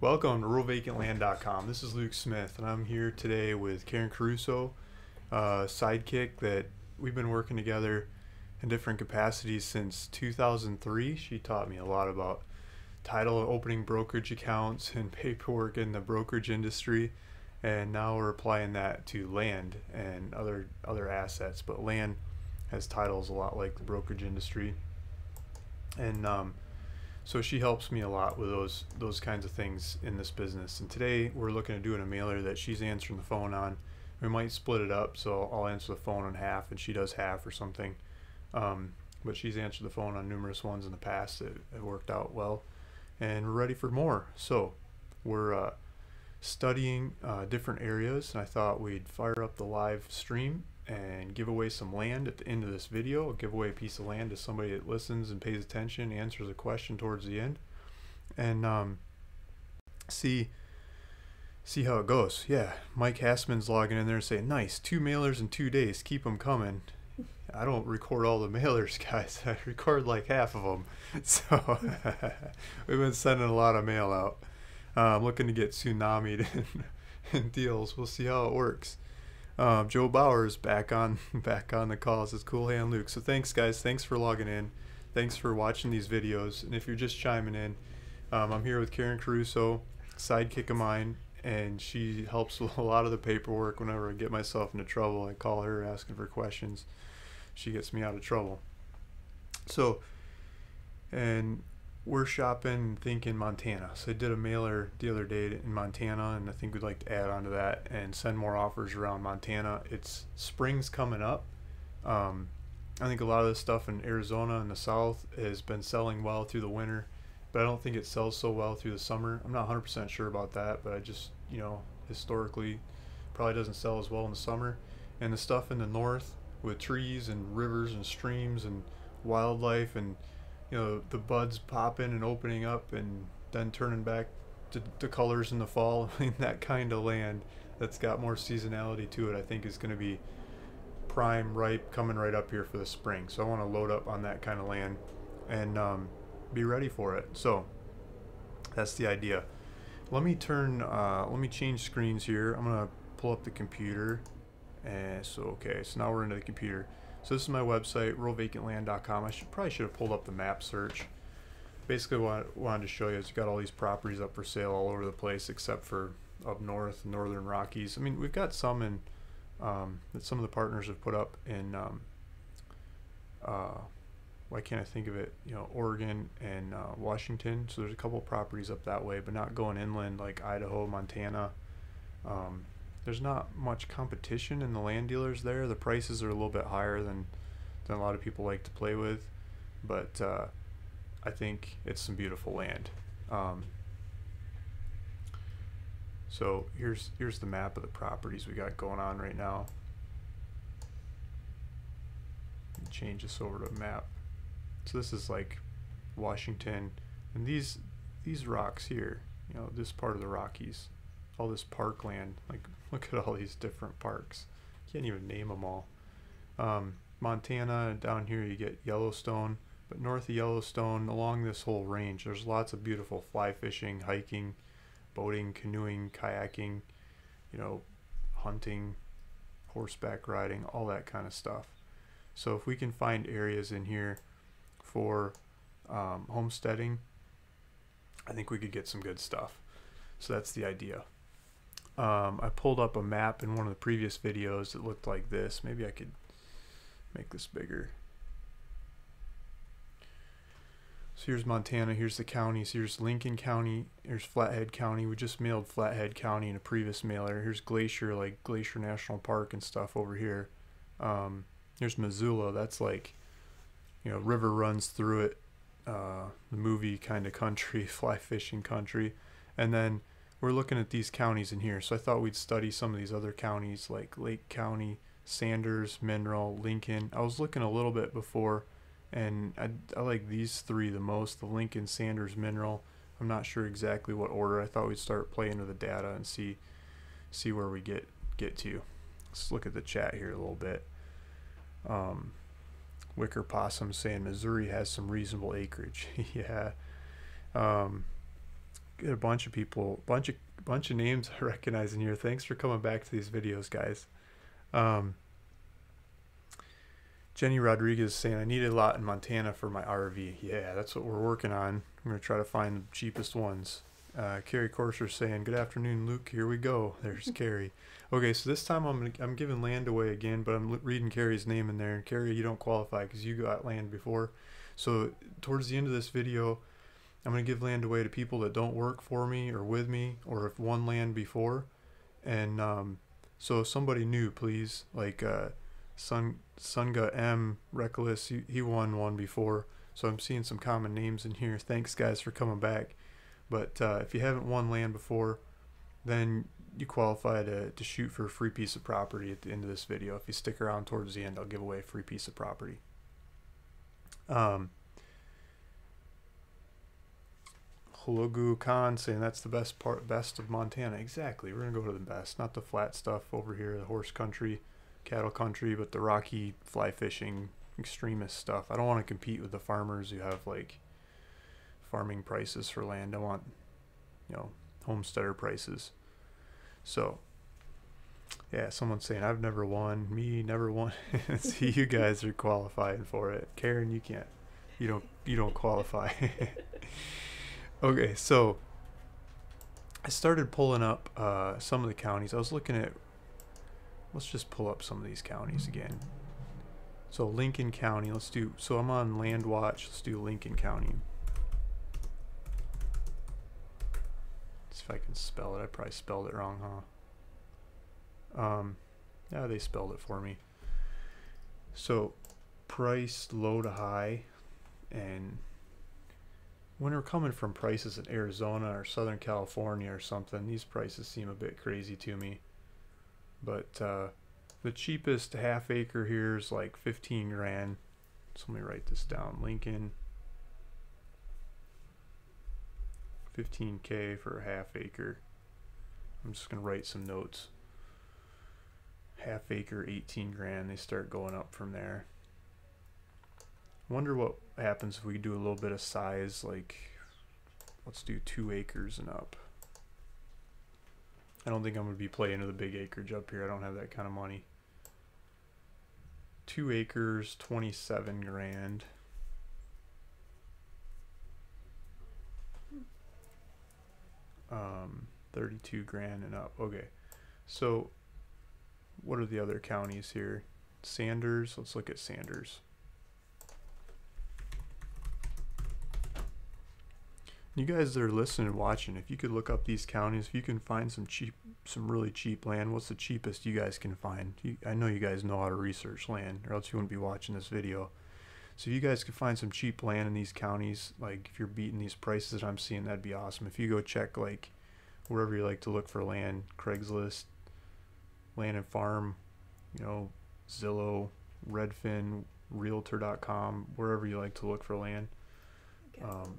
Welcome to RuralVacantLand.com. This is Luke Smith, and I'm here today with Karen Caruso, sidekick that we've been working together in different capacities since 2003. She taught me a lot about title opening brokerage accounts and paperwork in the brokerage industry, and now we're applying that to land and other assets. But land has titles a lot like the brokerage industry, and so she helps me a lot with those kinds of things in this business. And today we're looking at doing a mailer that she's answering the phone on. We might split it up, so I'll answer the phone on half and she does half or something. But she's answered the phone on numerous ones in the past that have worked out well, and we're ready for more. So we're studying different areas, and I thought we'd fire up the live stream and give away some land at the end of this video. I'll give away a piece of land to somebody that listens and pays attention, answers a question towards the end, and see how it goes. Yeah, Mike Hassman's logging in there and saying, nice, 2 mailers in 2 days, keep them coming. I don't record all the mailers, guys. I record like half of them. So we've been sending a lot of mail out. I'm looking to get tsunamied in deals. We'll see how it works. Joe Bauer's back on the call. Says Cool Hand Luke. So thanks, guys. Thanks for logging in. Thanks for watching these videos. And if you're just chiming in, I'm here with Karen Caruso, sidekick of mine, and she helps with a lot of the paperwork. Whenever I get myself into trouble, I call her asking for questions. She gets me out of trouble. So, and we're shopping, thinking Montana. So I did a mailer the other day in Montana, and I think we'd like to add on to that and send more offers around Montana. It's spring's coming up. I think a lot of this stuff in Arizona and the south has been selling well through the winter, but I don't think it sells so well through the summer. I'm not 100% sure about that, but I just, historically probably doesn't sell as well in the summer. And the stuff in the north with trees and rivers and streams and wildlife and the buds popping and opening up and then turning back to colors in the fall. I mean, that kind of land that's got more seasonality to it, I think, is going to be prime, ripe, coming right up here for the spring. So I want to load up on that kind of land and be ready for it. So that's the idea. Let me change screens here. I'm going to pull up the computer. And so now we're into the computer. So this is my website, RuralVacantLand.com. I probably should have pulled up the map search. Basically what I wanted to show you is you got all these properties up for sale all over the place except for up north, northern Rockies. I mean, we've got some in that some of the partners have put up in why can't I think of it? Oregon and Washington. So there's a couple of properties up that way, but not going inland like Idaho, Montana. There's not much competition in the land dealers there. The prices are a little bit higher than a lot of people like to play with, but I think it's some beautiful land. So here's the map of the properties we got going on right now. Change this over to a map. So this is like Washington, and these rocks here, this part of the Rockies, all this parkland, like look at all these different parks. Can't even name them all. Montana, down here you get Yellowstone, but north of Yellowstone, along this whole range, there's lots of beautiful fly fishing, hiking, boating, canoeing, kayaking, hunting, horseback riding, all that kind of stuff. So if we can find areas in here for homesteading, I think we could get some good stuff. So that's the idea. I pulled up a map in one of the previous videos that looked like this. Maybe I could make this bigger. So here's Montana, here's the counties, here's Lincoln County, here's Flathead County. We just mailed Flathead County in a previous mailer. Here's Glacier, like Glacier National Park and stuff over here. Here's Missoula, that's like, river runs through it, the movie kind of country, fly fishing country. And then we're looking at these counties in here, so I thought we'd study some of these other counties like Lake County, Sanders, Mineral, Lincoln. I was looking a little bit before, and I like these three the most, the Lincoln, Sanders, Mineral. I'm not sure exactly what order. I thought we'd start playing with the data and see where we get to. Let's look at the chat here a little bit. Wicker Possum saying Missouri has some reasonable acreage. Yeah. Got a bunch of people, bunch of names I recognize in here. Thanks for coming back to these videos, guys. Jenny Rodriguez is saying, I need a lot in Montana for my RV. Yeah, that's what we're working on. I'm going to try to find the cheapest ones. Carrie Courser saying, good afternoon, Luke. Here we go. There's Carrie. Okay, so this time I'm giving land away again, but I'm reading Carrie's name in there. And Carrie, you don't qualify because you got land before. So towards the end of this video, I'm going to give land away to people that don't work for me or with me or have won land before. And so if somebody new, please, like Sunga M. Reckless, he won one before. So I'm seeing some common names in here. Thanks, guys, for coming back. But if you haven't won land before, then you qualify to shoot for a free piece of property at the end of this video. If you stick around towards the end, I'll give away a free piece of property. Hologu Khan saying that's the best of Montana. Exactly. We're going to go to the best. Not the flat stuff over here, the horse country, cattle country, but the rocky fly fishing extremist stuff. I don't want to compete with the farmers who have like farming prices for land. I want, homesteader prices. So yeah, someone's saying I've never won. Me never won. See, you guys are qualifying for it. Karen, you can't. You don't qualify. Okay, so I started pulling up some of the counties. I was looking at, let's just pull up some of these counties again. So Lincoln County, so I'm on Land Watch. Let's do Lincoln County. See if I can spell it. I probably spelled it wrong, huh? Yeah, they spelled it for me. So price low to high, and when we're coming from prices in Arizona or Southern California or something, these prices seem a bit crazy to me. But the cheapest half acre here is like 15 grand. So let me write this down. Lincoln, 15K for a half acre. I'm just going to write some notes. Half acre, 18 grand. They start going up from there. Wonder what happens if we do a little bit of size, like let's do 2 acres and up. I don't think I'm going to be playing to the big acreage up here. I don't have that kind of money. 2 acres, 27 grand. Um, 32 grand and up. Okay, so what are the other counties here? Sanders, let's look at Sanders. You guys that are listening and watching, if you could look up these counties, if you can find some really cheap land, what's the cheapest you guys can find? I know you guys know how to research land, or else you wouldn't be watching this video. So if you guys could find some cheap land in these counties, like if you're beating these prices that I'm seeing, that'd be awesome. If you go check like wherever you like to look for land, Craigslist, Land and Farm, Zillow, Redfin, Realtor.com, wherever you like to look for land. And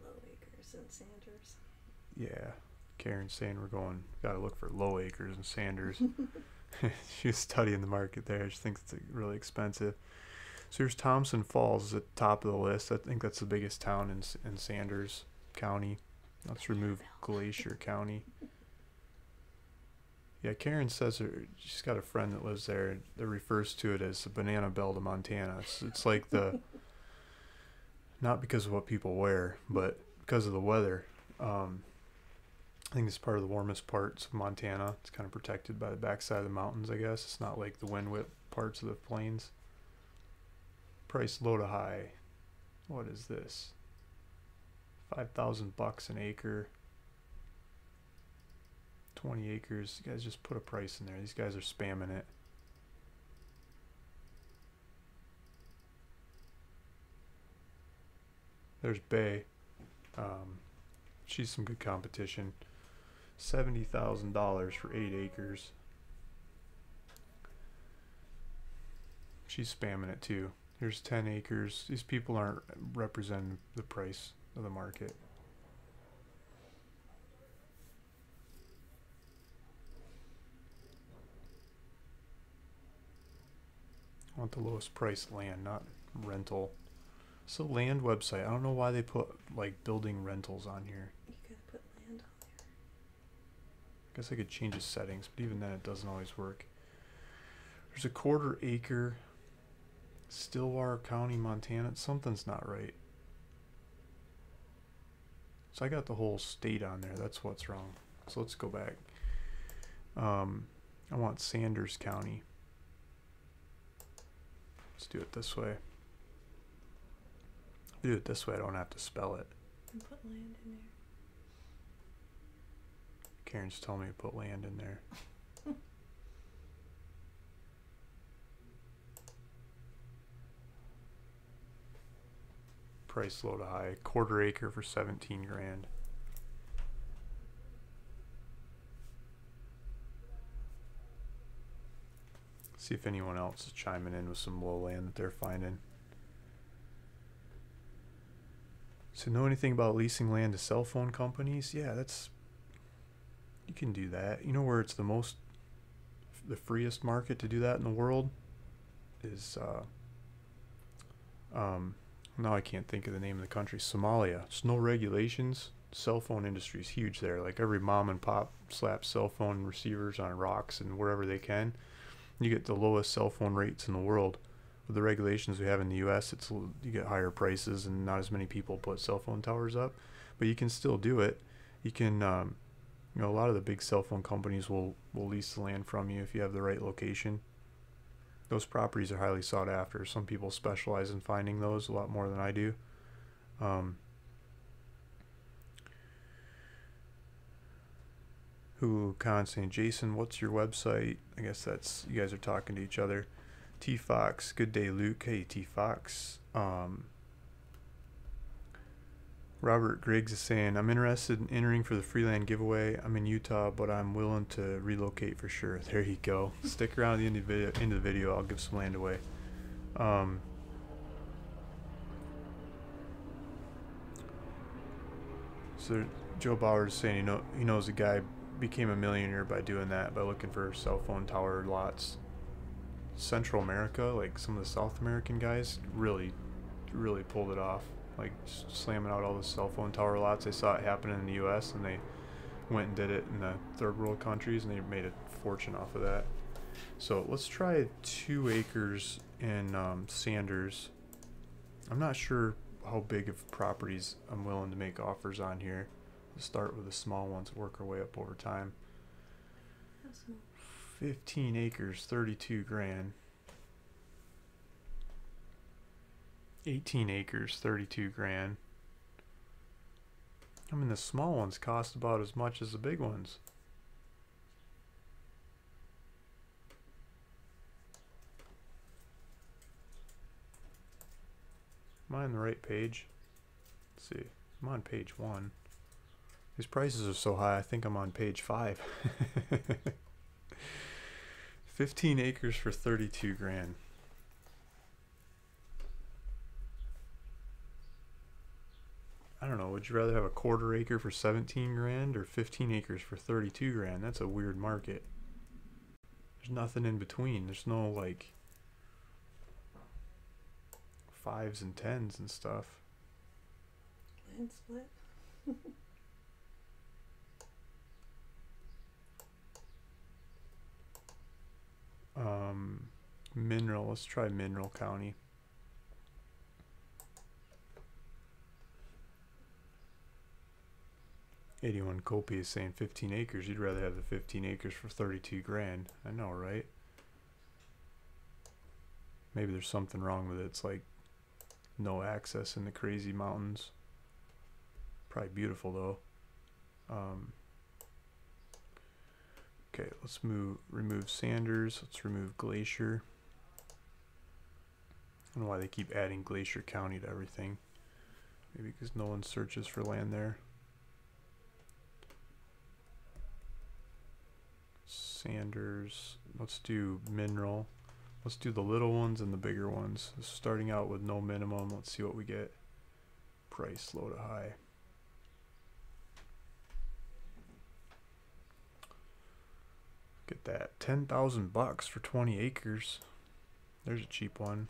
Sanders. Yeah, Karen's saying gotta look for low acres in Sanders. She was studying the market there. She thinks it's really expensive. So here's Thompson Falls at the top of the list. I think that's the biggest town in Sanders County. Let's remove Glacier County. Yeah, Karen says she's got a friend that lives there that refers to it as the Banana Belt of Montana. It's like not because of what people wear, but because of the weather. I think it's part of the warmest parts of Montana. It's kind of protected by the backside of the mountains, I guess. It's not like the wind-whipped parts of the plains. Price low to high. What is this? $5,000 an acre. 20 acres. You guys just put a price in there. These guys are spamming it. There's Bay. She's some good competition. $70,000 for 8 acres. She's spamming it too. Here's 10 acres. These people aren't representing the price of the market. I want the lowest price land, not rental. It's a land website. I don't know why they put like building rentals on here. You gotta put land on there. Guess I could change the settings, but even then it doesn't always work. There's a 1/4 acre, Stillwater County, Montana. Something's not right. So I got the whole state on there. That's what's wrong. So let's go back. I want Sanders County. Let's do it this way. Do it this way. I don't have to spell it. And put land in there. Karen's telling me to put land in there. Price low to high. 1/4 acre for 17 grand. See if anyone else is chiming in with some low land that they're finding. So know anything about leasing land to cell phone companies? Yeah, you can do that. You know where it's the freest market to do that in the world is now I can't think of the name of the country. Somalia. There's no regulations. Cell phone industry is huge there. Like every mom and pop slaps cell phone receivers on rocks and wherever they can. You get the lowest cell phone rates in the world. With the regulations we have in the U.S., you get higher prices and not as many people put cell phone towers up. But you can still do it. You can, a lot of the big cell phone companies will lease the land from you if you have the right location. Those properties are highly sought after. Some people specialize in finding those a lot more than I do. Who constantly, Jason, what's your website? I guess that's, you guys are talking to each other. T Fox, good day, Luke. Hey, T Fox. Robert Griggs is saying, I'm interested in entering for the Freeland giveaway. I'm in Utah, but I'm willing to relocate for sure. There you go. Stick around at the end of the video. I'll give some land away. So Joe Bauer is saying he knows a guy became a millionaire by doing that, by looking for cell phone tower lots. Central America, like some of the South American guys, really pulled it off. Like slamming out all the cell phone tower lots. They saw it happen in the U.S. and they went and did it in the third world countries, and they made a fortune off of that. So let's try 2 acres in Sanders. I'm not sure how big of properties I'm willing to make offers on here. Let's start with the small ones and work our way up over time. 15 acres, 32 grand. 18 acres, 32 grand. I mean, the small ones cost about as much as the big ones. Am I on the right page? Let's see. I'm on page 1. These prices are so high, I think I'm on page 5. 15 acres for 32 grand. I don't know, would you rather have a 1/4 acre for 17 grand or 15 acres for 32 grand? That's a weird market. There's nothing in between. There's no like 5s and 10s and stuff. Land split. Mineral, let's try Mineral County. '81 Kopi is saying 15 acres. You'd rather have the 15 acres for 32 grand. I know, right? Maybe there's something wrong with it. It's like no access in the crazy mountains. Probably beautiful though. Okay, let's remove Sanders. Let's remove Glacier. I don't know why they keep adding Glacier County to everything. Maybe because no one searches for land there. Sanders. Let's do Mineral. Let's do the little ones and the bigger ones. Starting out with no minimum. Let's see what we get. Price low to high. Get that. 10,000 bucks for 20 acres. There's a cheap one.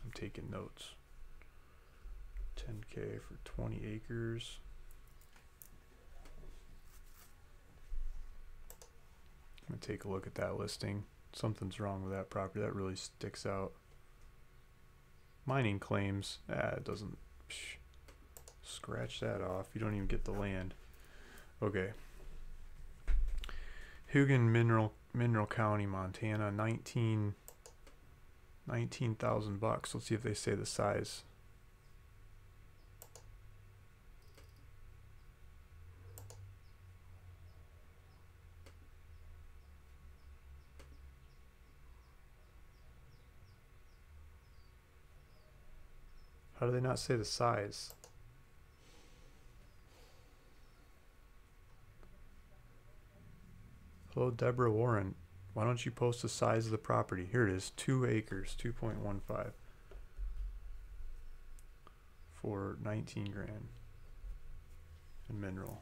I'm taking notes. 10K for 20 acres. I'm gonna take a look at that listing. Something's wrong with that property. That really sticks out. Mining claims. It doesn't. Scratch that off. You don't even get the land. Okay. Hugon Mineral County, Montana. 19,000 bucks. Let's see if they say the size. How do they not say the size? Hello, Deborah Warren. Why don't you post the size of the property? Here it is, 2 acres, 2.15 for 19 grand in mineral.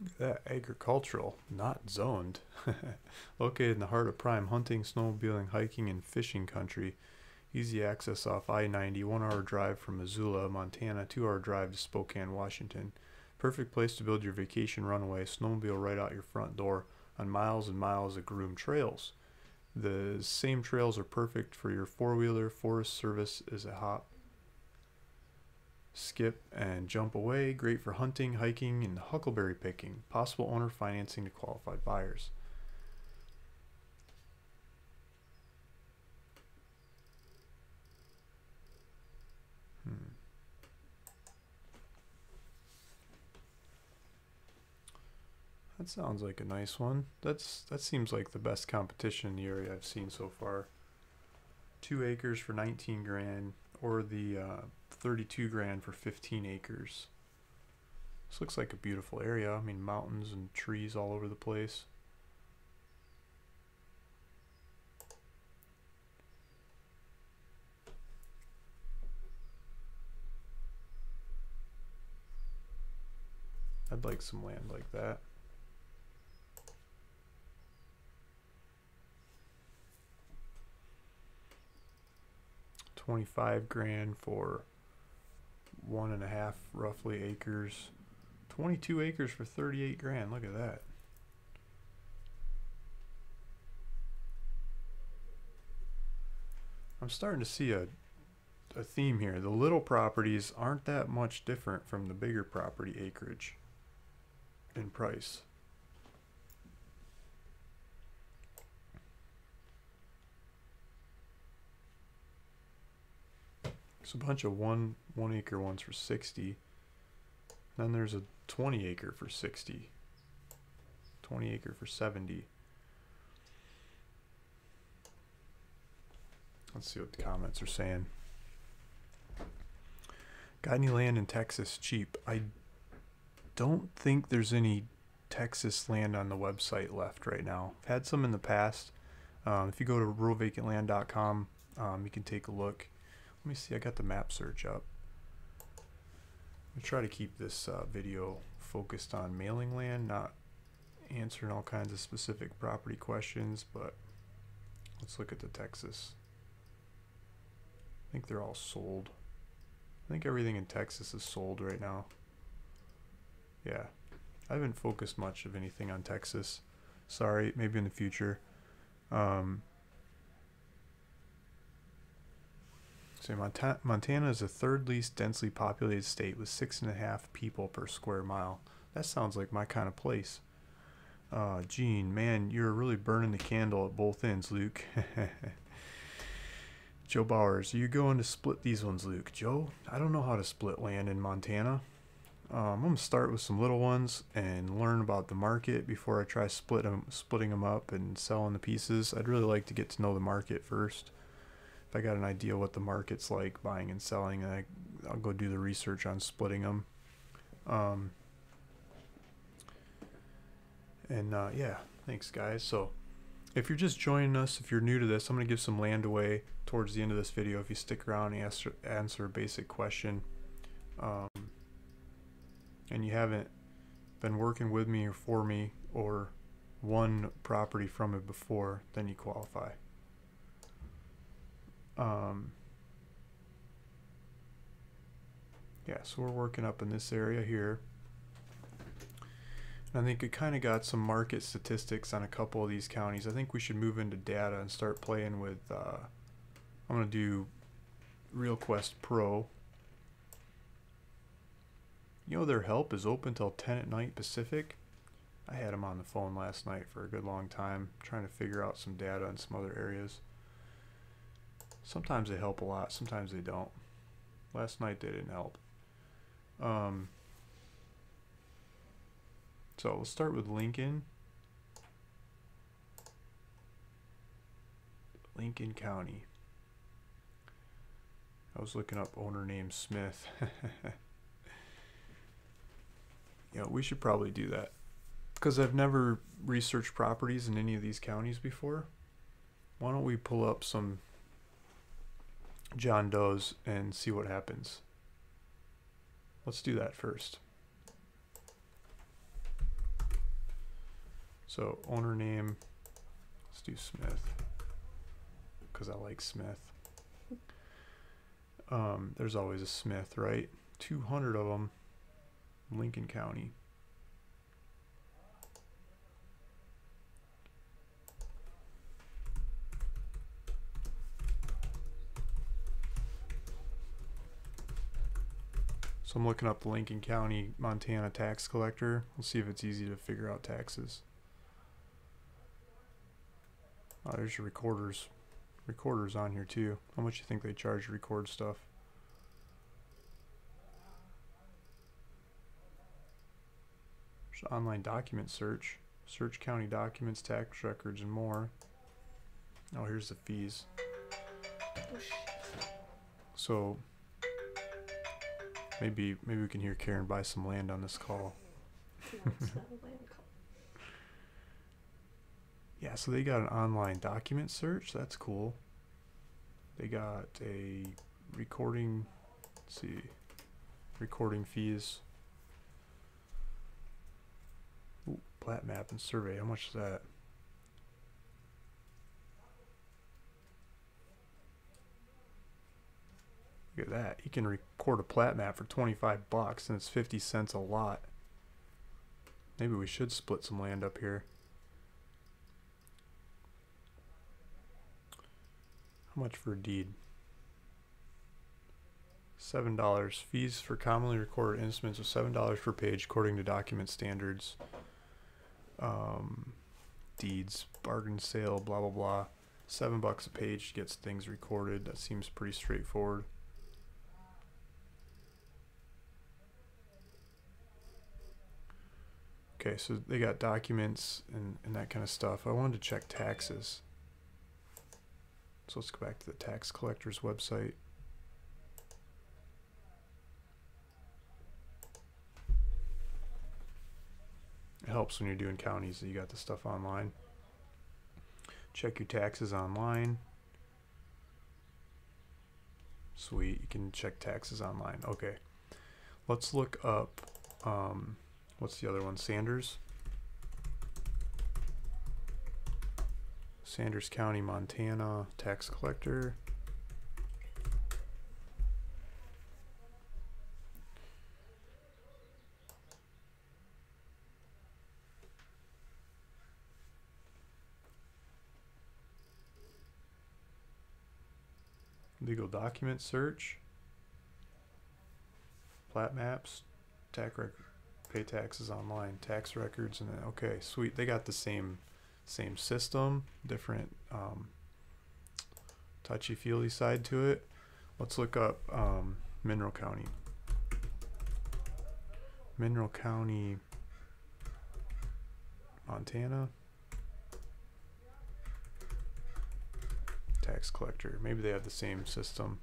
Look at that, agricultural, not zoned. Located in the heart of prime hunting, snowmobiling, hiking, and fishing country. Easy access off I-90, 1 hour drive from Missoula, Montana, 2 hour drive to Spokane, Washington. Perfect place to build your vacation runaway, snowmobile right out your front door on miles and miles of groomed trails. The same trails are perfect for your four-wheeler. Forest Service is a hop, skip, and jump away. Great for hunting, hiking, and huckleberry picking. Possible owner financing to qualified buyers. That sounds like a nice one. That seems like the best competition in the area I've seen so far. 2 acres for 19 grand, or the 32 grand for 15 acres. This looks like a beautiful area. I mean, mountains and trees all over the place. I'd like some land like that. $25 grand for 1.5 roughly acres. 22 acres for 38 grand. Look at that. I'm starting to see a theme here. The little properties aren't that much different from the bigger property acreage in price. There's a bunch of one acre ones for 60. Then there's a 20 acre for 60. 20 acre for 70. Let's see what the comments are saying. Got any land in Texas cheap? I don't think there's any Texas land on the website left right now. I've had some in the past. If you go to ruralvacantland.com, you can take a look. Let me see, I got the map search up. I'm try to keep this video focused on mailing land, not answering all kinds of specific property questions, but let's look at the Texas. I think they're all sold. I think everything in Texas is sold right now. Yeah, I haven't focused much of anything on Texas. Sorry, maybe in the future. So Montana is the 3rd least densely populated state with 6.5 people per square mile. That sounds like my kind of place. Gene, man, you're really burning the candle at both ends, Luke. Joe Bowers, are you going to split these ones, Luke? Joe, I don't know how to split land in Montana. I'm going to start with some little ones and learn about the market before I try splitting them up and selling the pieces. I'd really like to get to know the market first. If I got an idea what the market's like buying and selling, I'll go do the research on splitting them. Yeah, thanks guys. So if you're just joining us, if you're new to this, I'm going to give some land away towards the end of this video. If you stick around and answer a basic question, and you haven't been working with me or for me, or one property from it before, then you qualify. Yeah, so we're working up in this area here. And I think it kind of got some market statistics on a couple of these counties. I think we should move into data and start playing with, I'm going to do RealQuest Pro. You know, their help is open till 10 at night Pacific. I had them on the phone last night for a good long time, trying to figure out some data in some other areas. Sometimes they help a lot, sometimes they don't. Last night they didn't help. So we'll start with Lincoln. Lincoln County. I was looking up owner named Smith. Yeah, we should probably do that, because I've never researched properties in any of these counties before. Why don't we pull up some John Doe's and see what happens? Let's do that first. So owner name, let's do Smith, because I like Smith. There's always a Smith, right? 200 of them. Lincoln County. So I'm looking up the Lincoln County, Montana tax collector. We'll see if it's easy to figure out taxes. Oh, there's your recorders. Recorders on here too. How much you think they charge to record stuff? There's online document search. Search county documents, tax records, and more. Oh, here's the fees. So maybe we can hear Karen buy some land on this call. Yeah, so they got an online document search. That's cool. They got a recording. Let's see, recording fees. Ooh, plat map and survey. How much is that? Look at that. You can record a plat map for 25 bucks and it's 50 cents a lot. Maybe we should split some land up here. How much for a deed? $7. Fees for commonly recorded instruments of $7 per page according to document standards. Deeds, bargain sale, blah blah blah. $7 a page gets things recorded. That seems pretty straightforward. Okay, so they got documents and that kind of stuff. I wanted to check taxes. So let's go back to the tax collector's website. It helps when you're doing counties that you got the stuff online. Check your taxes online. Sweet, you can check taxes online. Okay, let's look up, what's the other one? Sanders. Sanders County, Montana, tax collector. Legal document search. Plat maps, tax record, pay taxes online, tax records, and then okay, sweet. They got the same system, different touchy-feely side to it. Let's look up Mineral County. Mineral County, Montana. Tax collector. Maybe they have the same system.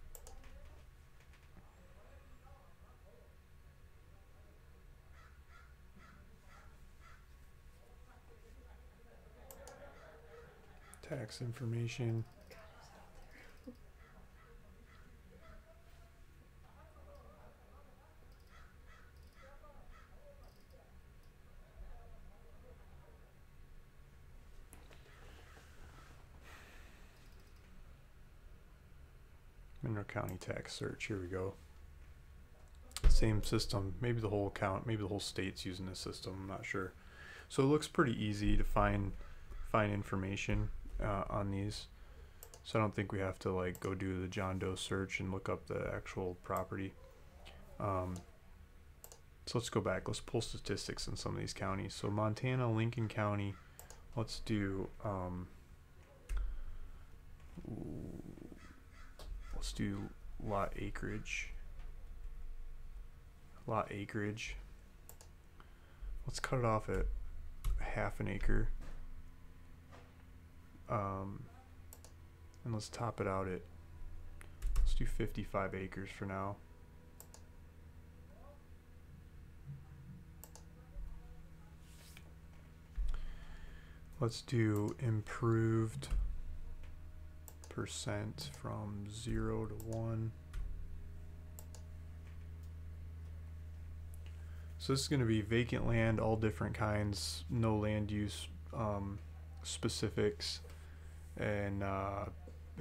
Tax information. Mineral County tax search. Here we go. Same system. Maybe the whole state's using this system. I'm not sure. So it looks pretty easy to find information on these. So I don't think we have to like go do the John Doe search and look up the actual property. So let's go back. Let's pull statistics in some of these counties. So Montana, Lincoln County. Let's do lot acreage. Let's cut it off at half an acre. And let's top it out at, let's do 55 acres for now. Let's do improved percent from 0 to 1. So this is going to be vacant land, all different kinds, no land use specifics, and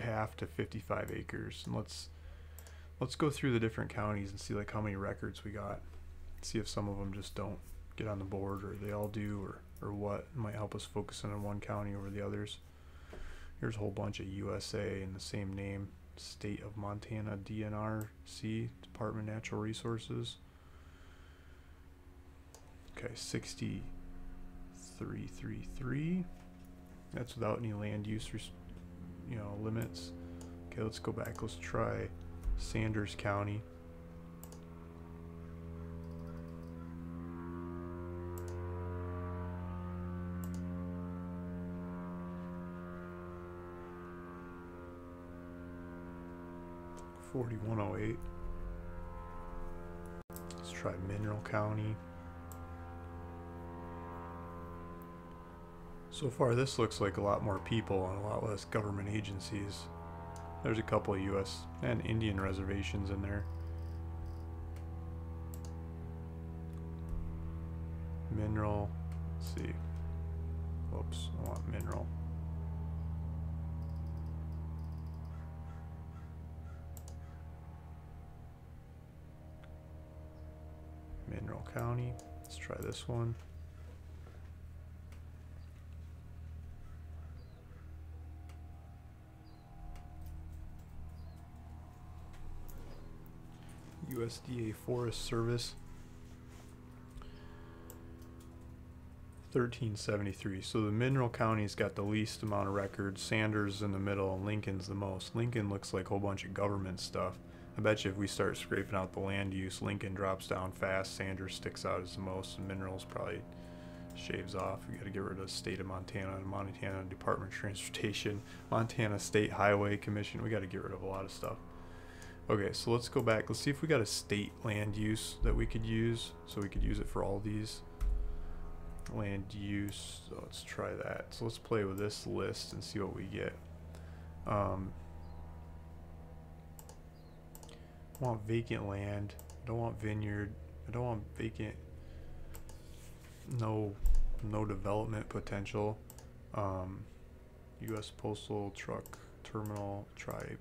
half to 55 acres. And let's go through the different counties and see like how many records we got. See if some of them just don't get on the board, or they all do, or what. It might help us focus in on one county over the others. Here's a whole bunch of USA in the same name. State of Montana, DNRC, Department of Natural Resources. Okay, 6333. That's without any land use, limits. Okay, let's go back. Let's try Sanders County. $41.08. Let's try Mineral County. So far this looks like a lot more people and a lot less government agencies. There's a couple of US and Indian reservations in there. Mineral, let's see. Whoops, I want mineral. Mineral County, let's try this one. USDA Forest Service, 1373. So the Mineral County's got the least amount of records. Sanders in the middle, and Lincoln's the most. Lincoln looks like a whole bunch of government stuff. I bet you if we start scraping out the land use, Lincoln drops down fast. Sanders sticks out as the most, and Minerals probably shaves off. We got to get rid of the state of Montana and Montana Department of Transportation, Montana State Highway Commission. We got to get rid of a lot of stuff. Okay, so let's go back. Let's see if we got a state land use that we could use, so we could use it for all these. Land use, so let's try that. So let's play with this list and see what we get. I want vacant land. I don't want vineyard. I don't want vacant. No development potential. U.S. Postal Truck Terminal. Try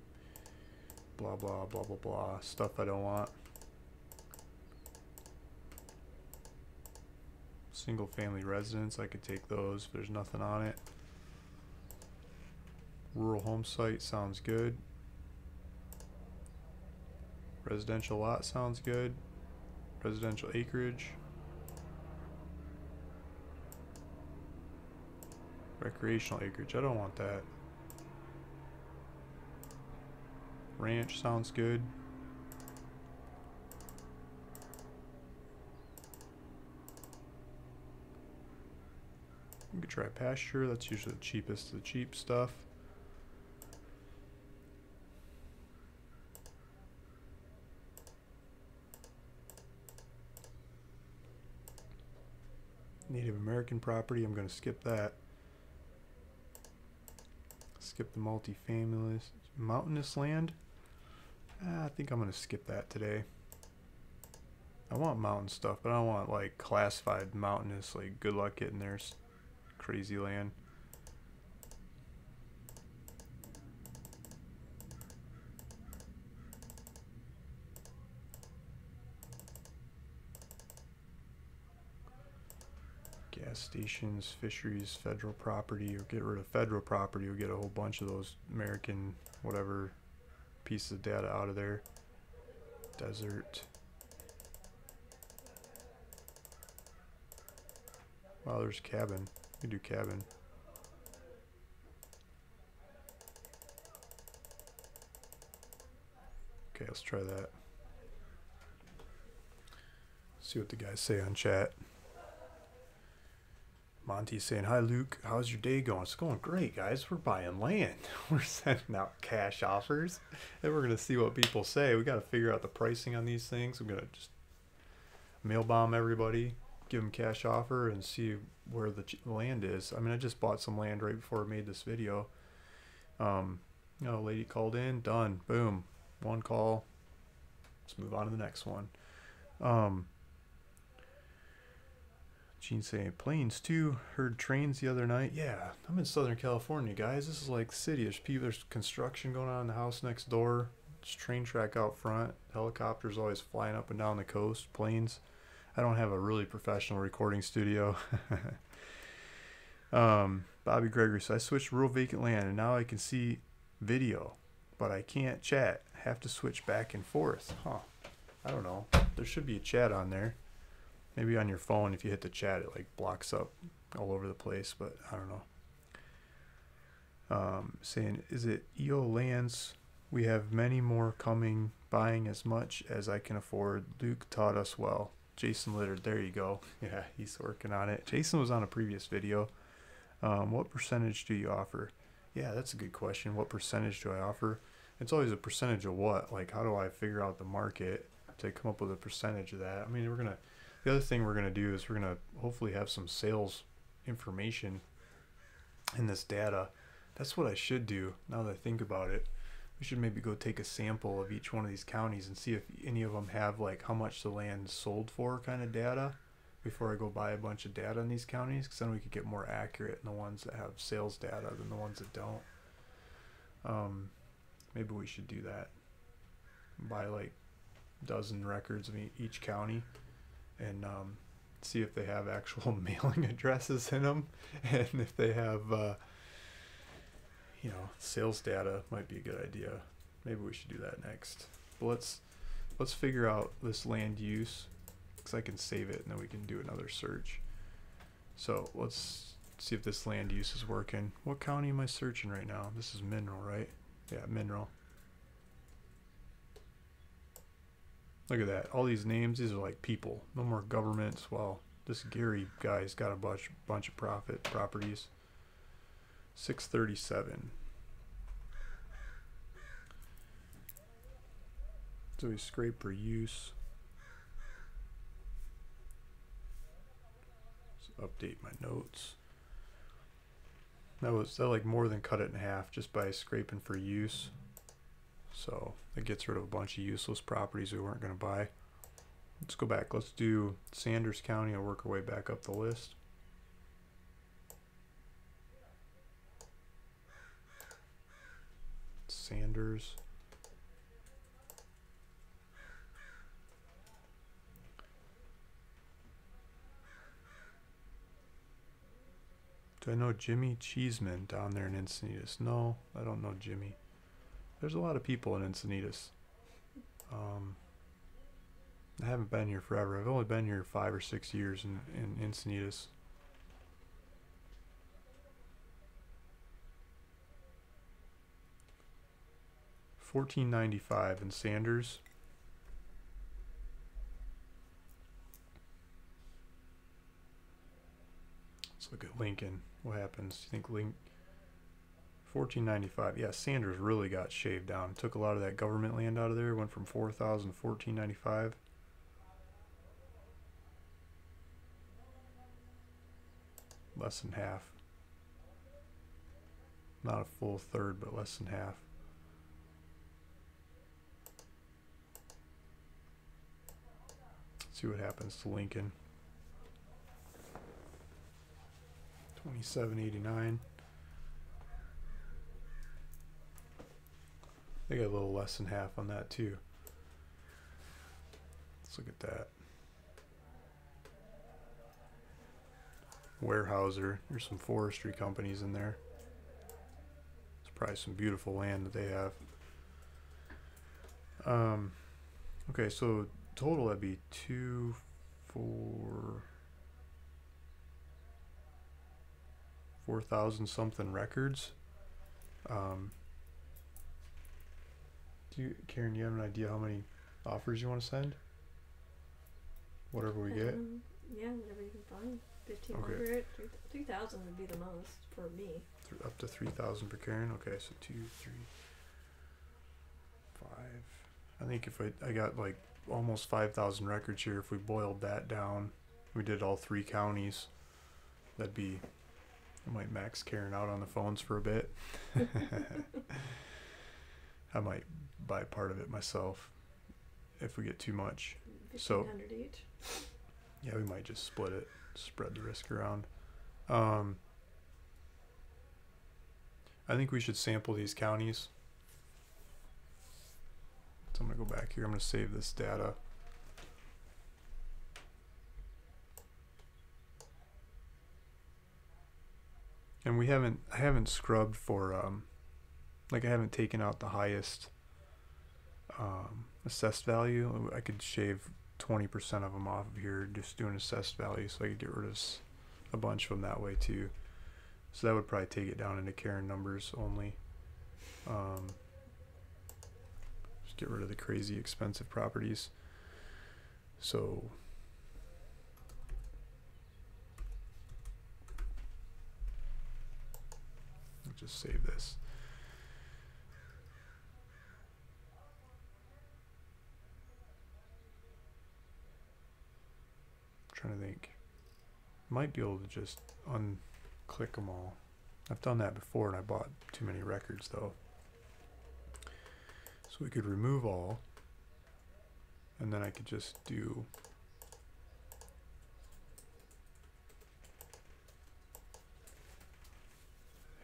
blah blah blah blah blah. Stuff I don't want. Single family residence, I could take those if there's nothing on it. Rural home site sounds good. Residential lot sounds good. Residential acreage. Recreational acreage, I don't want that. Ranch sounds good. We could try pasture, that's usually the cheapest of the cheap stuff. Native American property, I'm going to skip that. Skip the multifamily. Mountainous land? I think I'm going to skip that today. I want mountain stuff, but I don't want like classified mountainous, like good luck getting there. Crazy land. gas stations, fisheries, federal property, or get rid of federal property. We'll get a whole bunch of those American whatever pieces of data out of there. Desert. Wow, there's cabin. We do cabin. Okay, let's try that. See what the guys say on chat. Monty's saying, "Hi Luke, how's your day going?" It's going great, guys. We're buying land. We're sending out cash offers, and we're gonna see what people say. We got to figure out the pricing on these things. We're gonna just mail bomb everybody, give them cash offer, and see where the land is. I mean, I just bought some land right before I made this video. You know, a lady called in, done, boom, one call. Let's move on to the next one. Gene saying, planes too. Heard trains the other night. Yeah, I'm in Southern California, guys. This is like the city. There's construction going on in the house next door. There's train track out front. Helicopters always flying up and down the coast. Planes. I don't have a really professional recording studio. Bobby Gregory says, I switched rural vacant land and now I can see video, but I can't chat. Have to switch back and forth. Huh. I don't know. There should be a chat on there. Maybe on your phone, if you hit the chat, it like blocks up all over the place, but I don't know. Saying, is it EO lands? We have many more coming, buying as much as I can afford. Luke taught us well. Jason Litter, there you go. Yeah, he's working on it. Jason was on a previous video. What percentage do you offer? Yeah, that's a good question. What percentage do I offer? It's always a percentage of what? Like, how do I figure out the market to come up with a percentage of that? I mean, the other thing we're going to do is we're going to hopefully have some sales information in this data. That's what I should do now that I think about it. We should maybe go take a sample of each one of these counties and see if any of them have like how much the land sold for kind of data before I go buy a bunch of data in these counties, because then we could get more accurate in the ones that have sales data than the ones that don't. Maybe we should do that. Buy like a dozen records of each county and see if they have actual mailing addresses in them, and if they have sales data. Might be a good idea. Maybe we should do that next. But let's figure out this land use, because I can save it and then we can do another search. So let's see if this land use is working. What county am I searching right now? This is Mineral, right? Yeah, Mineral. Look at that. All these names, these are like people. No more governments. Well, this Gary guy's got a bunch of properties. 637. So we scrape for use. Let's update my notes. That like more than cut it in half just by scraping for use. So it gets rid of a bunch of useless properties we weren't going to buy. Let's go back. Let's do Sanders County and work our way back up the list. Sanders. Do I know Jimmy Cheeseman down there in Encinitas? No, I don't know Jimmy. There's a lot of people in Encinitas. I haven't been here forever. I've only been here 5 or 6 years in Encinitas. $14.95 in Sanders. Let's look at Lincoln. What happens? Do you think $14.95? Yeah, Sanders really got shaved down. Took a lot of that government land out of there. Went from $4,000 to $14.95. Less than half. Not a full third, but less than half. Let's see what happens to Lincoln. $27.89. They got a little less than half on that too. Let's look at that. Weyerhaeuser. There's some forestry companies in there. It's probably some beautiful land that they have. Okay, so total that'd be 4,000 something records. Karen, do you have an idea how many offers you want to send? Whatever we get. Yeah, whatever you can find. 1,500, 3,000 would be the most for me. Up to 3,000 per Karen. Okay, so 2, 3, 5. I think if I got like almost 5,000 records here. If we boiled that down, we did all 3 counties. That'd be. I might max Karen out on the phones for a bit. I might buy part of it myself if we get too much. 1,500 each. Yeah, we might just split it, spread the risk around. I think we should sample these counties. So I'm going to go back here. I'm going to save this data. And I haven't scrubbed for, like I haven't taken out the highest assessed value. I could shave 20% of them off of here, just doing assessed value, so I could get rid of a bunch of them that way too. So that would probably take it down into Karen numbers only. Just get rid of the crazy expensive properties. So I'll just save this. Trying to think. Might be able to just unclick them all. I've done that before and I bought too many records though. So we could remove all, and then I could just do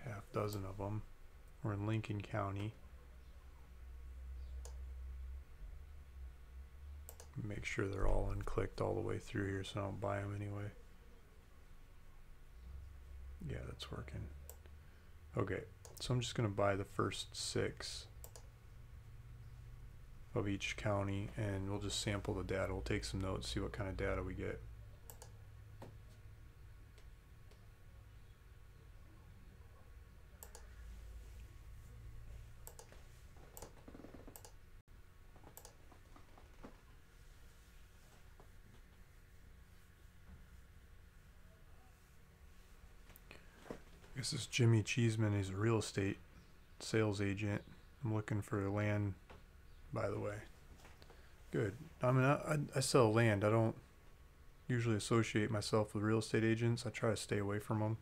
half dozen of them. We're in Lincoln County. Make sure they're all unclicked all the way through here so I don't buy them anyway. Yeah, that's working. Okay, so I'm just going to buy the first 6 of each county and we'll just sample the data. We'll take some notes, see what kind of data we get. This is Jimmy Cheeseman. He's a real estate sales agent. I'm looking for land, by the way. Good. I mean, I sell land. I don't usually associate myself with real estate agents. I try to stay away from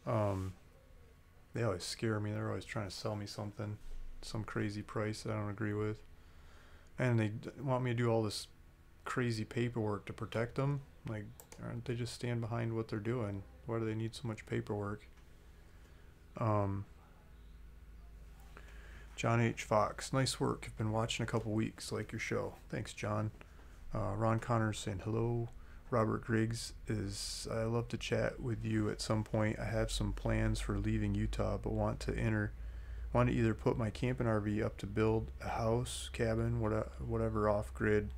them. They always scare me. They're always trying to sell me something, some crazy price that I don't agree with. And they want me to do all this crazy paperwork to protect them. Like, aren't they just stand behind what they're doing? Why do they need so much paperwork? John H. Fox, nice work. I've been watching a couple weeks. Like your show. Thanks, John. Ron Connors saying hello. Robert Griggs is, I love to chat with you at some point. I have some plans for leaving Utah, but want to either put my camping RV up to build a house, cabin, whatever off-grid,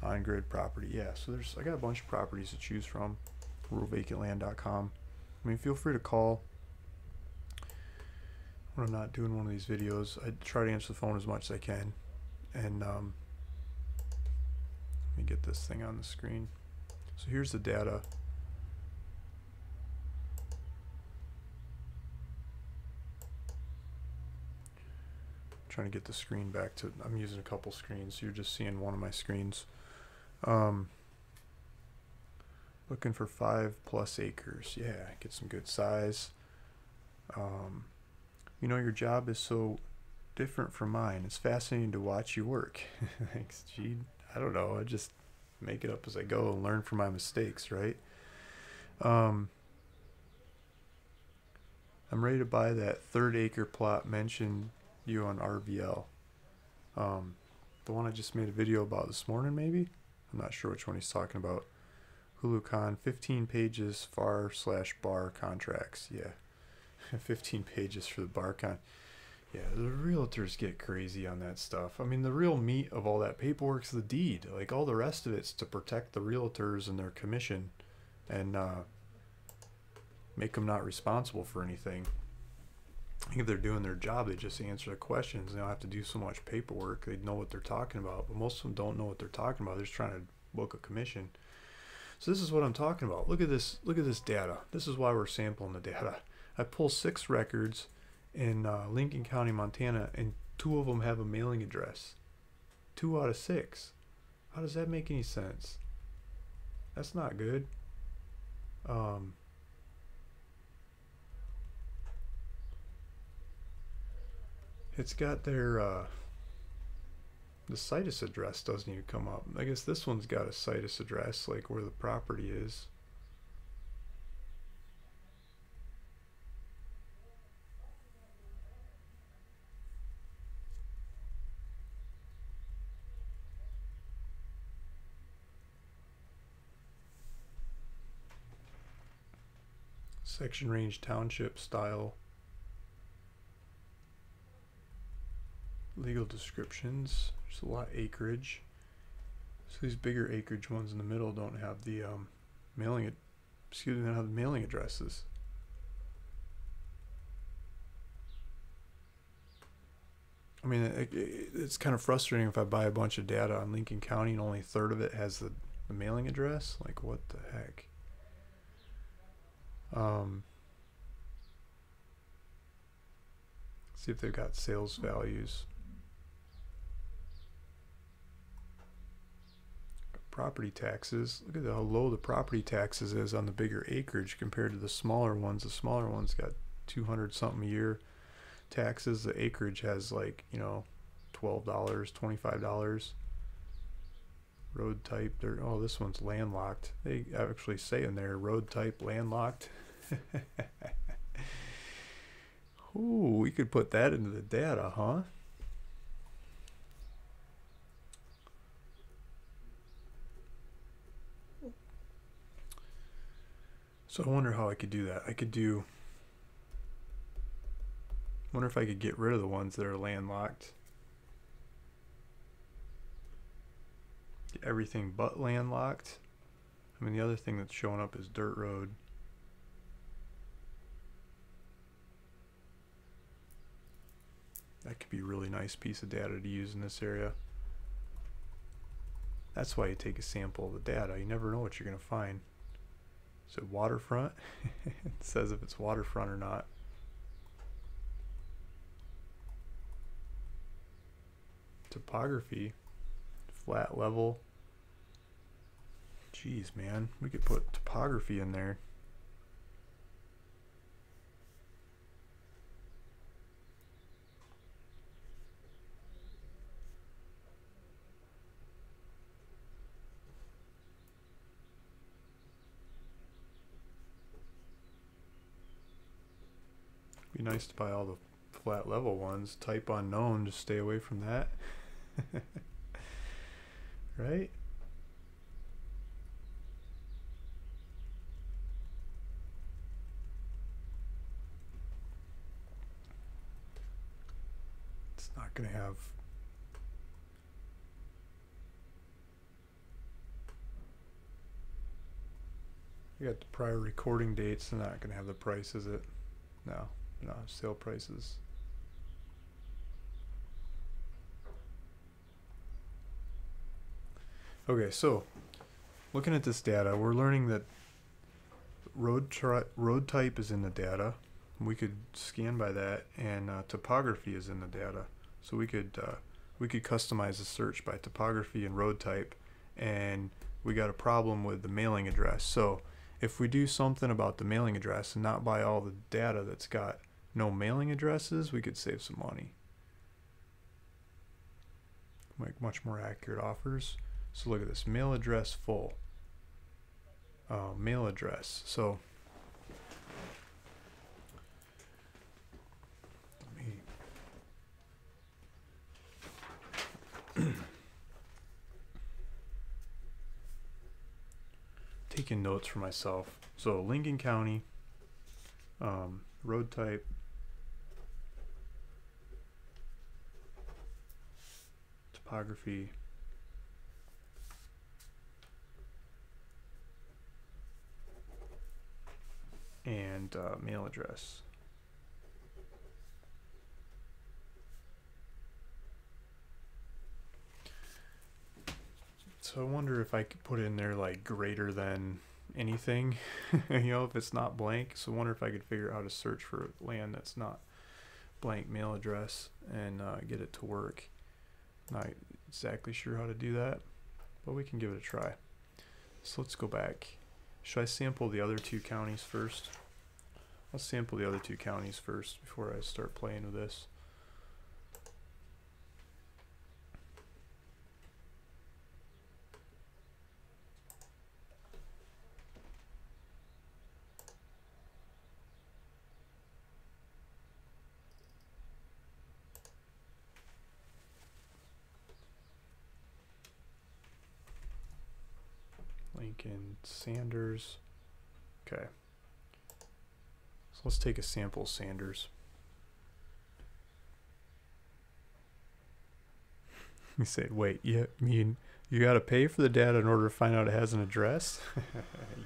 on-grid property. Yeah, so I got a bunch of properties to choose from. ruralvacantland.com. I mean, feel free to call when I'm not doing one of these videos. I try to answer the phone as much as I can. And let me get this thing on the screen. So here's the data. I'm trying to get the screen back to, I'm using a couple screens, so you're just seeing one of my screens. Looking for 5+ acres. Yeah, get some good size. You know, your job is so different from mine. It's fascinating to watch you work. Thanks, gee. I don't know. I just make it up as I go and learn from my mistakes, right? I'm ready to buy that 3rd acre plot mentioned you on RVL. The one I just made a video about this morning, maybe? I'm not sure which one he's talking about. HuluCon, 15 pages FAR/bar contracts. Yeah, 15 pages for the bar con. Yeah, the realtors get crazy on that stuff. I mean, the real meat of all that paperwork's the deed. Like, all the rest of it's to protect the realtors and their commission and make them not responsible for anything. I think if they're doing their job, they just answer the questions. They don't have to do so much paperwork. They know what they're talking about. But most of them don't know what they're talking about. They're just trying to book a commission. So this is what I'm talking about. Look at this. Look at this data. This is why we're sampling the data. I pull 6 records in Lincoln County, Montana, and 2 of them have a mailing address. 2 out of 6. How does that make any sense? That's not good. It's got their the situs address doesn't even come up. I guess this one's got a situs address, like where the property is. Section range township style. Legal descriptions. There's a lot of acreage. So these bigger acreage ones in the middle don't have the mailing addresses. I mean, it's kind of frustrating if I buy a bunch of data on Lincoln County and only a third of it has the mailing address. Like, what the heck? See if they've got sales values. Property taxes. Look at how low the property taxes is on the bigger acreage compared to the smaller ones. The smaller ones got 200 something a year taxes. The acreage has, like, you know, $12, $25. Road type. Oh, this one's landlocked. They actually say in there, road type landlocked. Ooh, we could put that into the data, huh? So I wonder how I could do that. Wonder if I could get rid of the ones that are landlocked. Get everything but landlocked. I mean, the other thing that's showing up is dirt road. That could be a really nice piece of data to use in this area. That's why you take a sample of the data. You never know what you're going to find. So waterfront, it says if it's waterfront or not. Topography, flat level. Jeez, man, we could put topography in there. Be nice to buy all the flat level ones. Type unknown, just stay away from that. Right? It's not going to have... We got the prior recording dates. They're not going to have the price, is it? No. No, sale prices. Okay, so looking at this data, we're learning that road type is in the data. We could scan by that, and topography is in the data. So we could customize the search by topography and road type, and we got a problem with the mailing address. So if we do something about the mailing address and not buy all the data that's got no mailing addresses, we could save some money. Make much more accurate offers. So look at this, mail address full. Mail address. So let me taking notes for myself. So Lincoln County, road type, topography, and mail address. So I wonder if I could put in there like greater than anything, you know, if it's not blank. So I wonder if I could figure out how to search for land that's not blank mail address and get it to work. Not exactly sure how to do that, but we can give it a try. So let's go back. Should I sample the other two counties first? Let's sample the other two counties first before I start playing with this. Lincoln, Sanders. Okay. So let's take a sample Sanders. You say, wait, you mean you got to pay for the data in order to find out it has an address?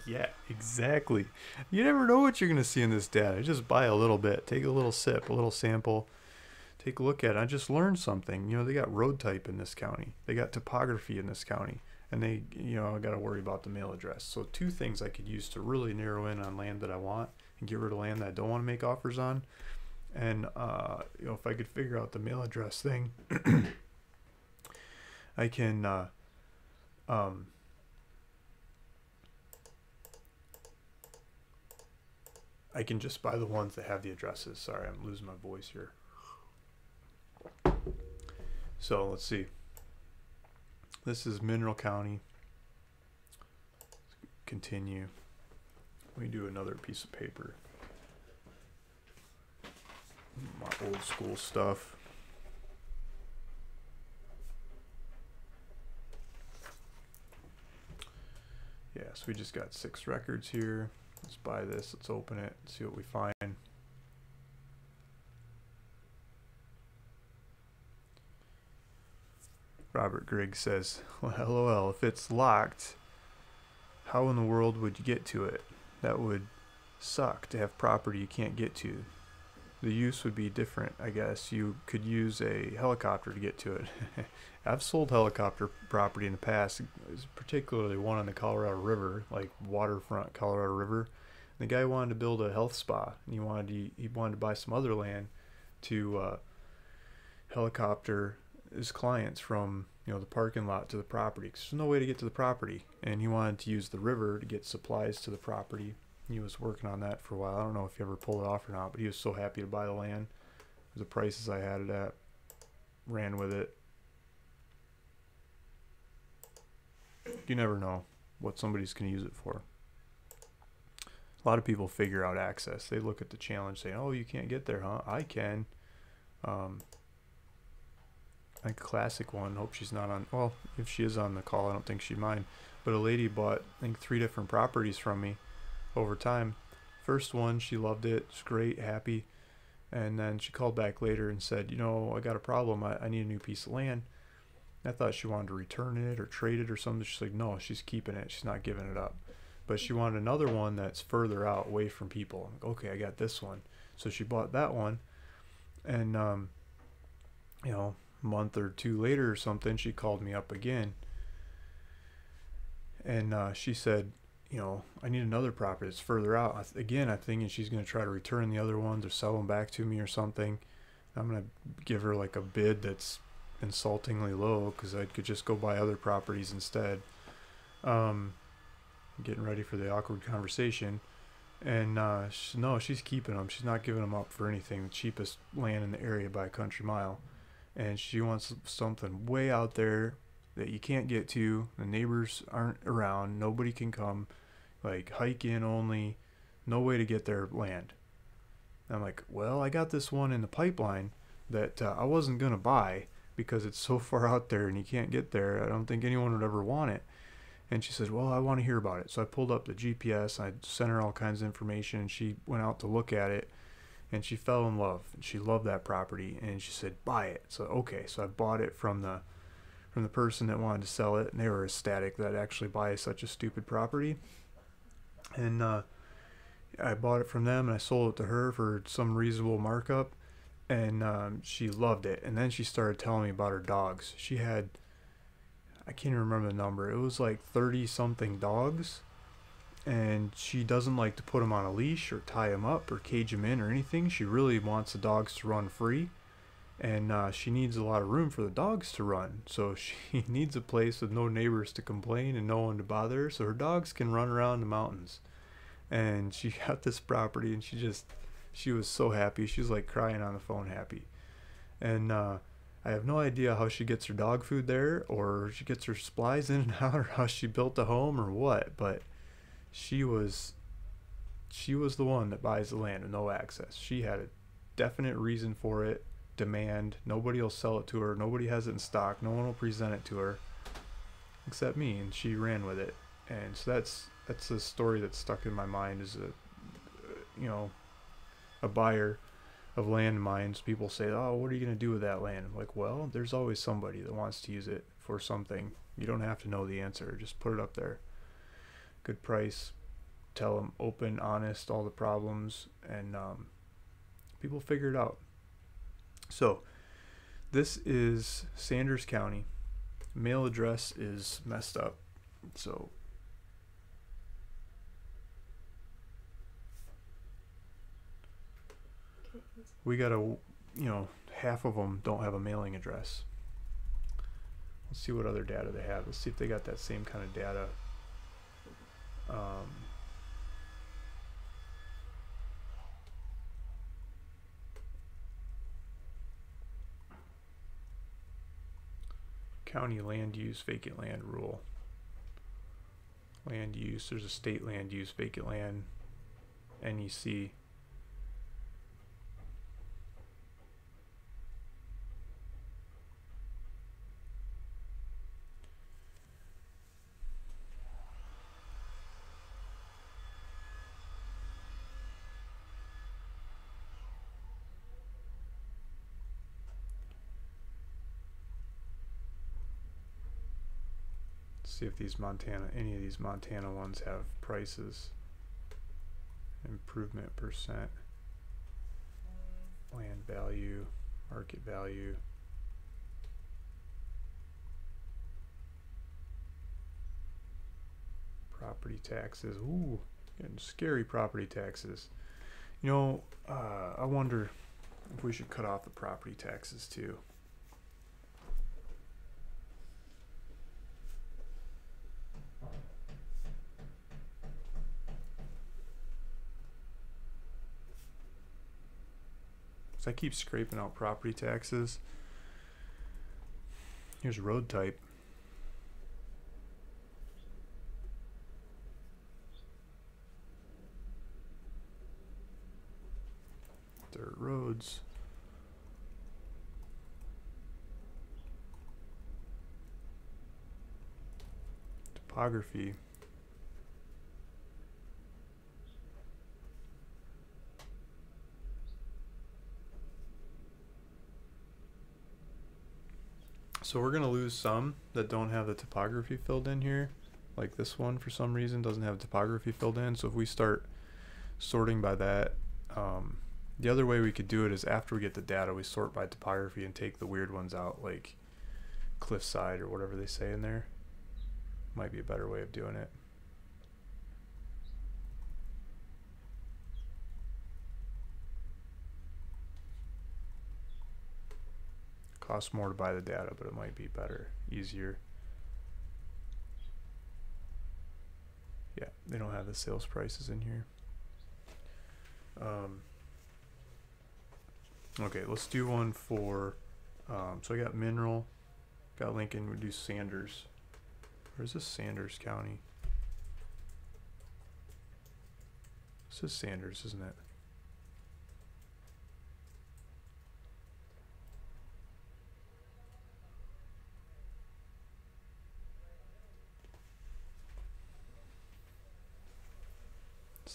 Yeah, exactly. You never know what you're going to see in this data. Just buy a little bit, take a little sip, a little sample, take a look at it. I just learned something. You know, they got road type in this county. They got topography in this county. And they, you know, I got to worry about the mail address. So two things I could use to really narrow in on land that I want and get rid of land that I don't want to make offers on. And, you know, if I could figure out the mail address thing, I can, I can just buy the ones that have the addresses. Sorry, I'm losing my voice here. So let's see. This is Mineral County. Continue. We do another piece of paper. My old school stuff. Yeah, so we just got 6 records here. Let's buy this. Let's open it. See what we find. Robert Griggs says, well, LOL, if it's locked, how in the world would you get to it? That would suck to have property you can't get to. The use would be different, I guess. You could use a helicopter to get to it. I've sold helicopter property in the past, particularly one on the Colorado River, like waterfront Colorado River. The guy wanted to build a health spa, and he wanted to buy some other land to helicopter his clients from, you know, the parking lot to the property, 'cause there's no way to get to the property, and he wanted to use the river to get supplies to the property. He was working on that for a while. I don't know if he ever pulled it off or not, but he was so happy to buy the land. The prices I had it at, ran with it. You never know what somebody's going to use it for. A lot of people figure out access. They look at the challenge saying, oh, you can't get there, huh? I can. I think a classic one, hope she's not on, well, if she is on the call, I don't think she'd mind, but a lady bought, I think, 3 different properties from me over time. First one, she loved it, it's great, happy, and then she called back later and said, you know, I got a problem, I need a new piece of land. I thought she wanted to return it or trade it or something. She's like, no, she's keeping it, she's not giving it up. But she wanted another one that's further out, away from people. I'm like, okay, I got this one. So she bought that one, and you know, month or 2 later or something, she called me up again, and she said, you know, I need another property that's further out. Again, I'm thinking she's going to try to return the other ones or sell them back to me or something. I'm going to give her like a bid that's insultingly low, because I could just go buy other properties instead. Getting ready for the awkward conversation, and no, she's keeping them. She's not giving them up for anything. The cheapest land in the area by a country mile. And she wants something way out there that you can't get to. The neighbors aren't around. Nobody can come. Like, hike in only. No way to get their land. And I'm like, well, I got this one in the pipeline that I wasn't going to buy because it's so far out there and you can't get there. I don't think anyone would ever want it. And she said, well, I want to hear about it. So I pulled up the GPS. I sent her all kinds of information, and she went out to look at it, and she fell in love. And she loved that property, and she said, buy it. So okay, so I bought it from the person that wanted to sell it, and they were ecstatic that I'd actually buy such a stupid property. And I bought it from them, and I sold it to her for some reasonable markup, and she loved it. And then she started telling me about her dogs. She had, I can't even remember the number. It was like 30 something dogs, and she doesn't like to put them on a leash or tie them up or cage them in or anything. She really wants the dogs to run free, and she needs a lot of room for the dogs to run. So she needs a place with no neighbors to complain and no one to bother her, so her dogs can run around the mountains. And she got this property, and she was so happy. She was like crying on the phone happy. And I have no idea how she gets her dog food there, or she gets her supplies in and out, or how she built a home, or what. But she was the one that buys the land with no access. She had a definite reason for it, demand. Nobody will sell it to her. Nobody has it in stock. No one will present it to her except me, and she ran with it. And so that's a story that's stuck in my mind as a buyer of land mines. People say, oh, what are you going to do with that land? I'm like, well, there's always somebody that wants to use it for something. You don't have to know the answer. Just put it up there. Good price. Tell them open, honest, all the problems, and people figure it out. So this is Sanders County. Mail address is messed up. So we got half of them don't have a mailing address. Let's see what other data they have. Let's see if they got that same kind of data. County land use vacant land rule. Land use, there's a state land use vacant land, NEC. See if any of these Montana ones have prices. Improvement percent, land value, market value. Property taxes. Ooh, getting scary property taxes. I wonder if we should cut off the property taxes too. So I keep scraping out property taxes. Here's road type. Dirt roads. Topography. So we're going to lose some that don't have the topography filled in here. Like this one, for some reason, doesn't have topography filled in. So if we start sorting by that, the other way we could do it is after we get the data, we sort by topography and take the weird ones out, like cliffside or whatever they say in there. Might be a better way of doing it. Costs more to buy the data, but it might be better, easier. Yeah, they don't have the sales prices in here. Okay, let's do one for, so I got mineral, got Lincoln, we do Sanders. Where's this Sanders County? This is Sanders, isn't it?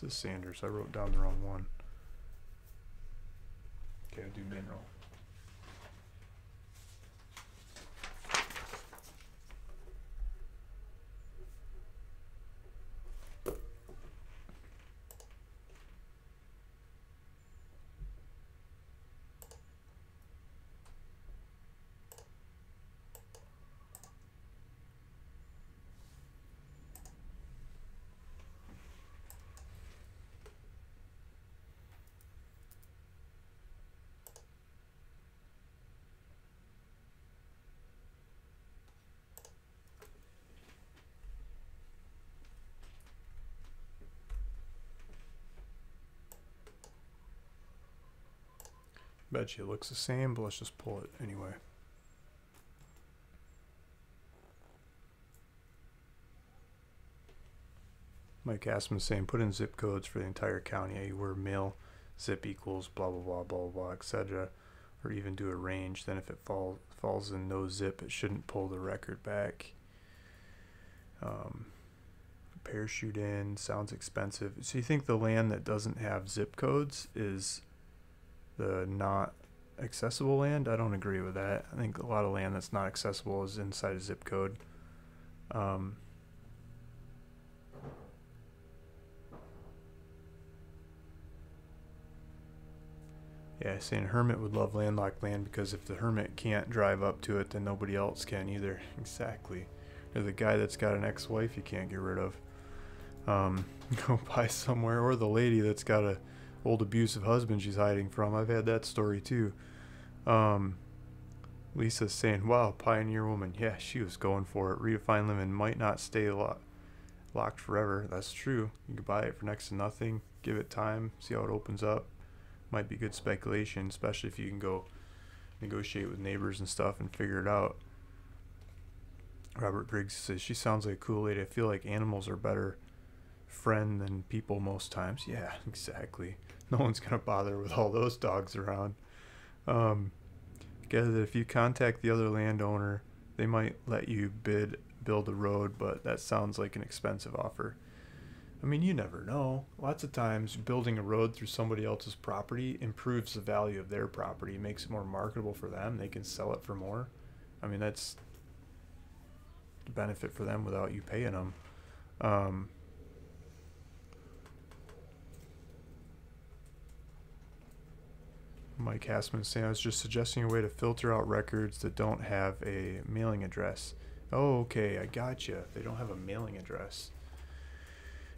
This is Sanders. I wrote down the wrong one. Okay, I'll do mineral. Bet you it looks the same, but let's just pull it anyway. Mike Assman saying put in zip codes for the entire county, where mail zip equals blah blah blah blah blah etc. Or even do a range. Then if it falls in no zip, it shouldn't pull the record back. Parachute in sounds expensive. So you think the land that doesn't have zip codes is the not accessible land? I don't agree with that. I think a lot of land that's not accessible is inside a zip code. Yeah, saying hermit would love landlocked land because if the hermit can't drive up to it, then nobody else can either. Exactly. Or the guy that's got an ex-wife you can't get rid of. Go buy somewhere. Or the lady that's got a old abusive husband she's hiding from. I've had that story too. Lisa's saying, wow, pioneer woman. Yeah, she was going for it. Redefined living might not stay locked forever. That's true. You can buy it for next to nothing. Give it time. See how it opens up. Might be good speculation, especially if you can go negotiate with neighbors and stuff and figure it out. Robert Briggs says, she sounds like a cool lady. I feel like animals are better friend than people most times. Yeah, exactly. No one's going to bother with all those dogs around. Get that if you contact the other landowner, they might let you build a road, but that sounds like an expensive offer. I mean, you never know. Lots of times building a road through somebody else's property improves the value of their property, makes it more marketable for them. They can sell it for more. I mean, that's the benefit for them without you paying them. Mike Hassman saying, I was just suggesting a way to filter out records that don't have a mailing address. Oh, okay, I gotcha. They don't have a mailing address.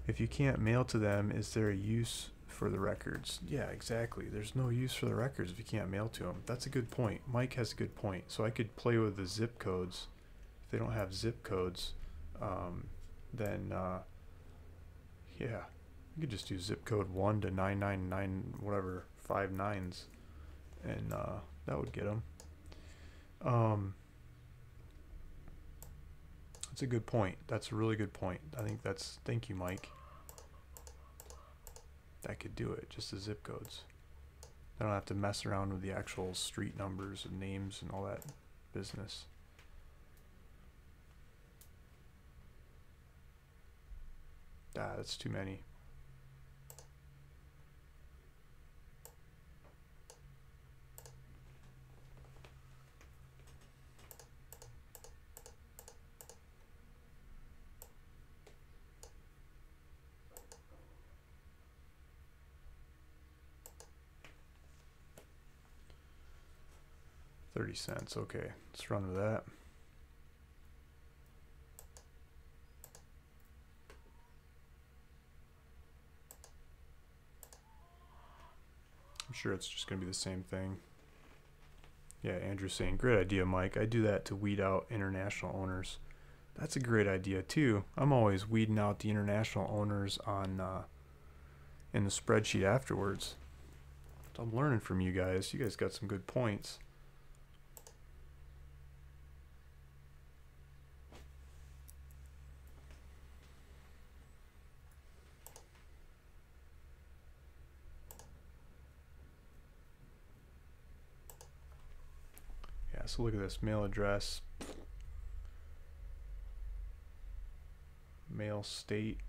If you can't mail to them, is there a use for the records? Yeah, exactly. There's no use for the records if you can't mail to them. That's a good point. Mike has a good point. So I could play with the zip codes. If they don't have zip codes, then yeah, you could just do zip code 1 to 999 whatever 59s, and that would get them. That's a good point. That's a really good point. I think that's, thank you, Mike. That could do it, just the zip codes. I don't have to mess around with the actual street numbers and names and all that business. Ah, that's too many. $0.30. Okay, let's run with that. I'm sure it's just going to be the same thing. Yeah, Andrew's saying, great idea, Mike. I do that to weed out international owners. That's a great idea, too. I'm always weeding out the international owners on in the spreadsheet afterwards. So I'm learning from you guys. You guys got some good points. Yeah, so look at this. Mail address, mail state,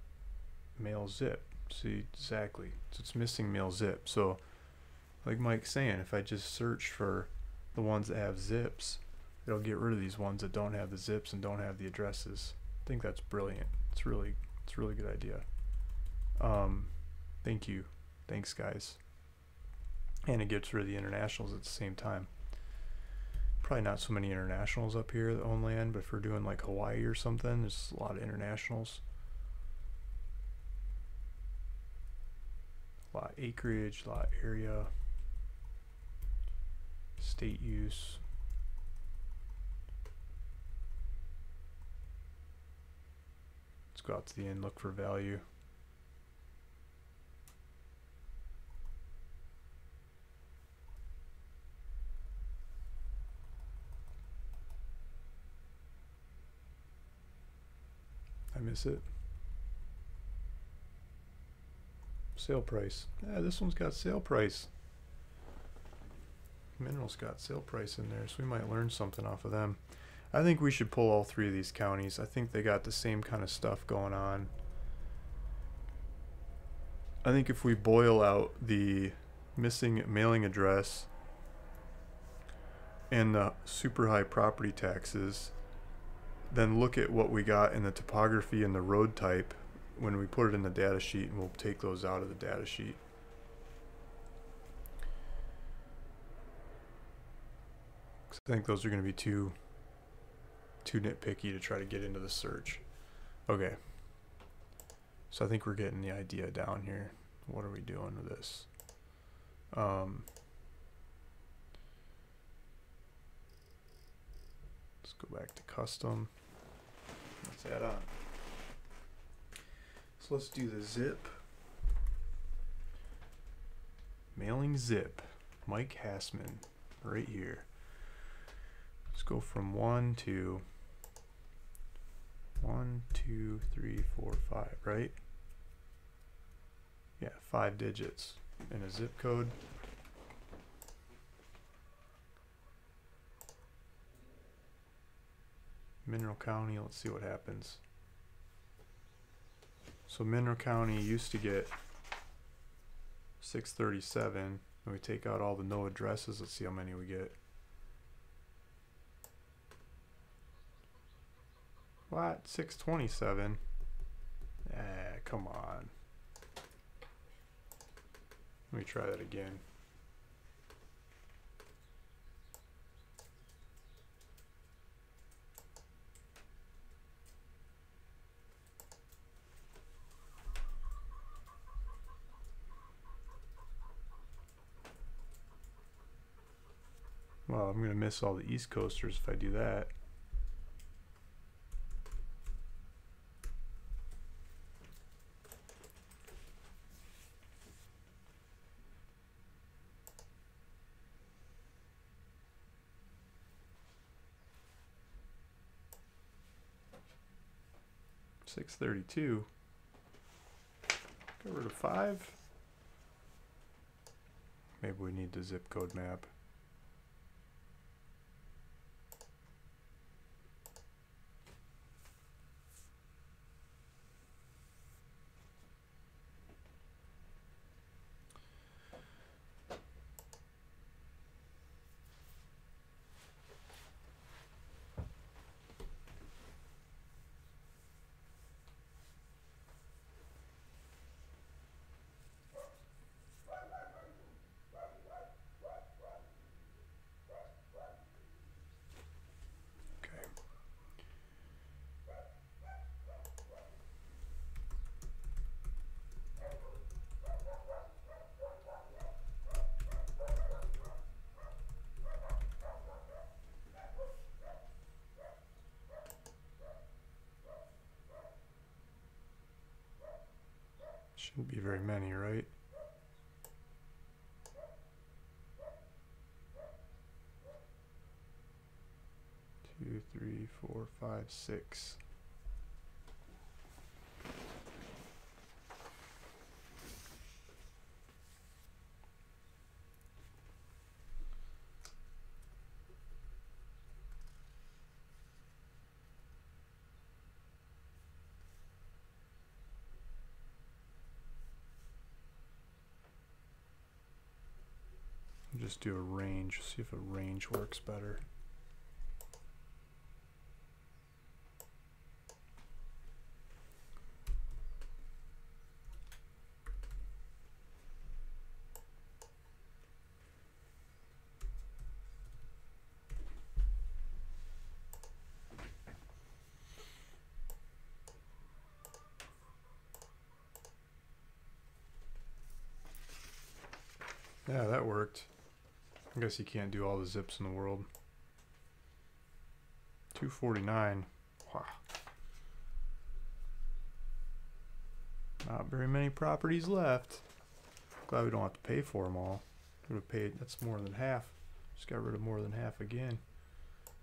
mail zip. See, exactly. So it's missing mail zip. So, like Mike's saying, if I just search for the ones that have zips, it'll get rid of these ones that don't have the zips and don't have the addresses. I think that's brilliant. It's a really good idea. Thank you. Thanks, guys. And it gets rid of the internationals at the same time. Probably not so many internationals up here that own land, but if we're doing like Hawaii or something, there's a lot of internationals. A lot of acreage, a lot of area, state use. Let's go out to the end, look for value. I miss it. Sale price. Yeah, this one's got sale price. Minerals got sale price in there, so we might learn something off of them. I think we should pull all three of these counties. I think they got the same kind of stuff going on. I think if we boil out the missing mailing address and the super high property taxes, then look at what we got in the topography and the road type when we put it in the data sheet, and we'll take those out of the data sheet. I think those are going to be too nitpicky to try to get into the search. Okay. So I think we're getting the idea down here. What are we doing with this? Let's go back to custom. Let's add on. So let's do the zip. Mailing zip. Mike Hassman. Right here. Let's go from 1 to 1, 2, 3, 4, 5, right? Yeah, 5 digits in a zip code. Mineral County, let's see what happens. So Mineral County used to get 637, and we take out all the no addresses. Let's see how many we get. What? 627? Come on. Let me try that again. Well, I'm going to miss all the East Coasters if I do that. $632. Get rid of 5. Maybe we need the zip code map. Shouldn't be very many, right? Two, three, four, five, 6. just do a range. See if a range works better. Yeah, that worked. I guess you can't do all the zips in the world. 249. Wow. Not very many properties left. Glad we don't have to pay for them all. Would have paid. That's more than half. Just got rid of more than half again.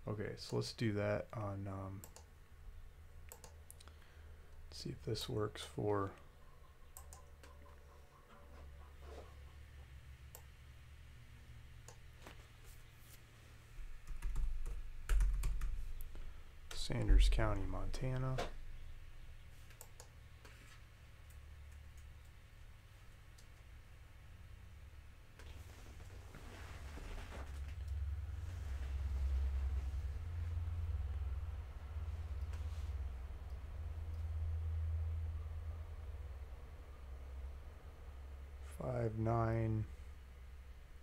Okay, so let's do that on. Let's see if this works for. Sanders County, Montana. $5.9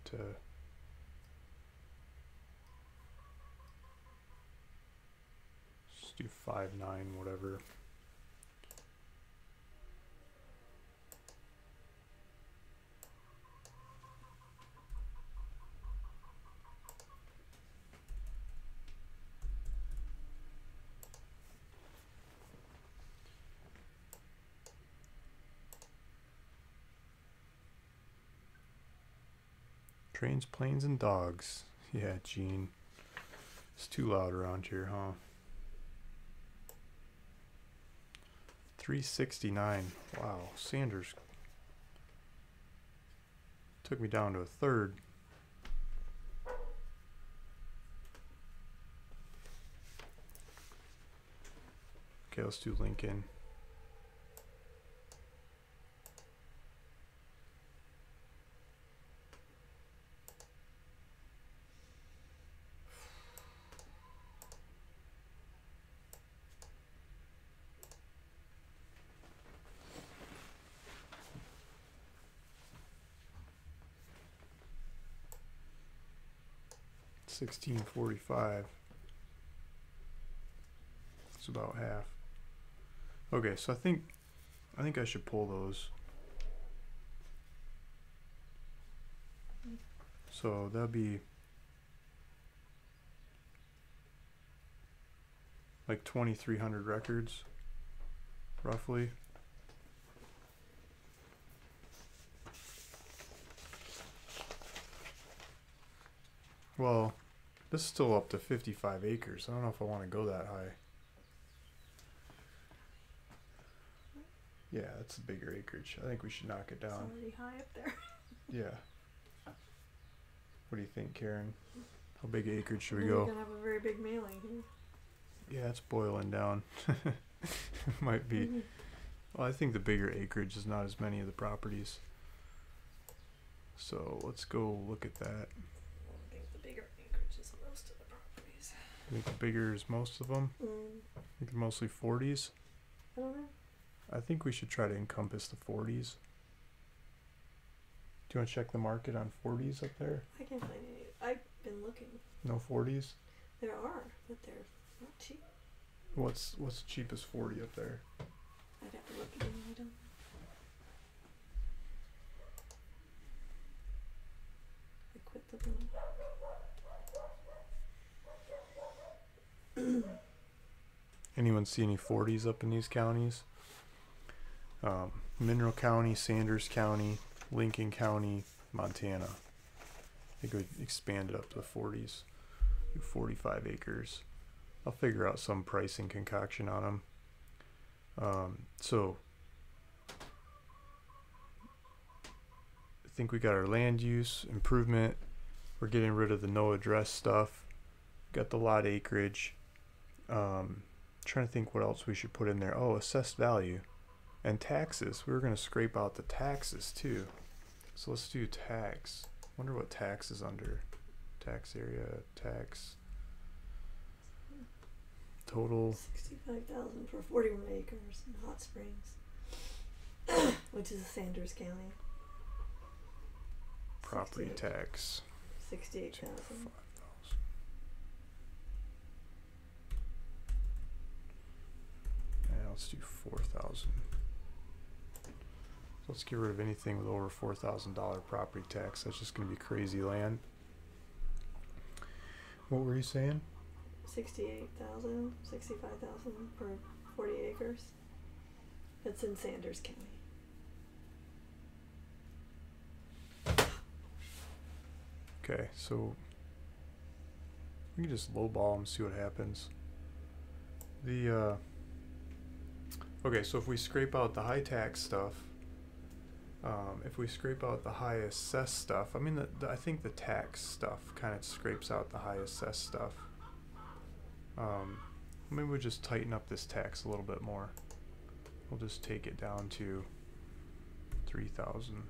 to do 5.9 whatever. Trains, planes, and dogs. Yeah, Gene. It's too loud around here, huh? 369. Wow, Sanders took me down to a third. Okay, let's do Lincoln. $16.45. It's about half. Okay, so I think I should pull those. So that'd be like 2,300 records, roughly. Well, this is still up to 55 acres. I don't know if I want to go that high. Yeah, that's a bigger acreage. I think we should knock it down. It's already high up there. Yeah. What do you think, Karen? How big acreage should we We're go? gonna have a very big mailing here. Yeah, it's boiling down. Might be. Mhm. Well, I think the bigger acreage is not as many of the properties. So let's go look at that. I think the bigger acreage is most of the properties. I think the bigger is most of them. I think they're mostly 40s. I don't know. I think we should try to encompass the 40s. Do you want to check the market on 40s up there? I can't find any. I've been looking. No 40s? There are, but they're not cheap. What's the cheapest 40 up there? I'd have to look again. I don't know. I quit looking. Anyone see any 40s up in these counties? Mineral County, Sanders County, Lincoln County, Montana. I think we'd expand it up to the 40s. Do 45 acres. I'll figure out some pricing concoction on them. So I think we got our land use improvement. We're getting rid of the no address stuff. Got the lot acreage. Trying to think what else we should put in there. Oh, assessed value and taxes. We were going to scrape out the taxes too. So let's do tax. Wonder what tax is under. Tax area, tax. Total. 65,000 for 41 acres in Hot Springs, which is Sanders County. Property tax. 68,000. Yeah, let's do 4,000. Let's get rid of anything with over $4,000 property tax. That's just going to be crazy land. What were you saying? 68,000, 65,000 for 40 acres. It's in Sanders County. Okay, so we can just lowball them, see what happens. Okay, so if we scrape out the high tax stuff, if we scrape out the high assess stuff, I mean, I think the tax stuff kind of scrapes out the high assess stuff. Maybe we'll just tighten up this tax a little bit more. We'll just take it down to 3,000.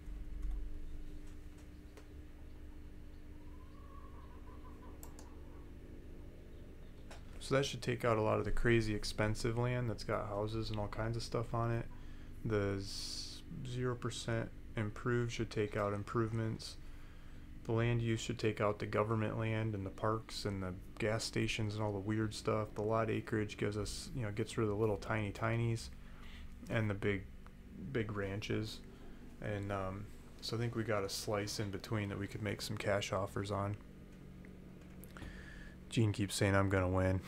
So that should take out a lot of the crazy expensive land that's got houses and all kinds of stuff on it. The 0% improved should take out improvements. The land use should take out the government land and the parks and the gas stations and all the weird stuff. The lot acreage gives us, gets rid of the little tiny tinies and the big ranches. And so I think we got a slice in between that we could make some cash offers on. Gene keeps saying I'm gonna win.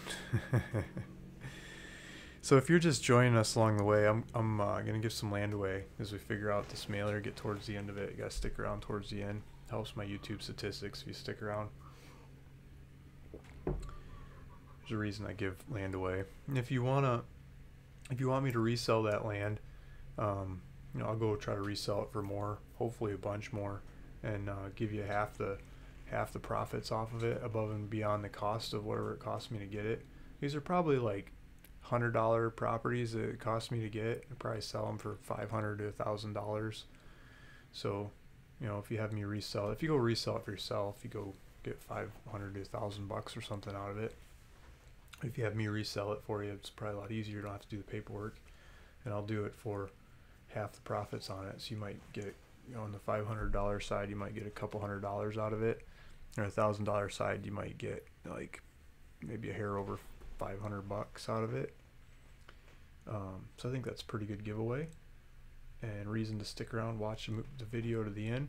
So if you're just joining us along the way, I'm gonna give some land away as we figure out this mailer, get towards the end of it. You gotta stick around towards the end. Helps my YouTube statistics if you stick around. There's a reason I give land away. And if you want me to resell that land, I'll go try to resell it for more, hopefully a bunch more, and give you half the profits off of it above and beyond the cost of whatever it cost me to get it. These are probably like $100 properties that it cost me to get. I'd probably sell them for $500 to $1,000. So, if you have me resell it, if you go resell it for yourself, you go get $500 to $1,000 or something out of it. If you have me resell it for you, it's probably a lot easier. You don't have to do the paperwork, and I'll do it for half the profits on it. So you might get, on the $500 side, you might get a couple $100 out of it. Or $1,000 side, you might get like maybe a hair over $500 out of it. So I think that's a pretty good giveaway and reason to stick around, watch the video to the end.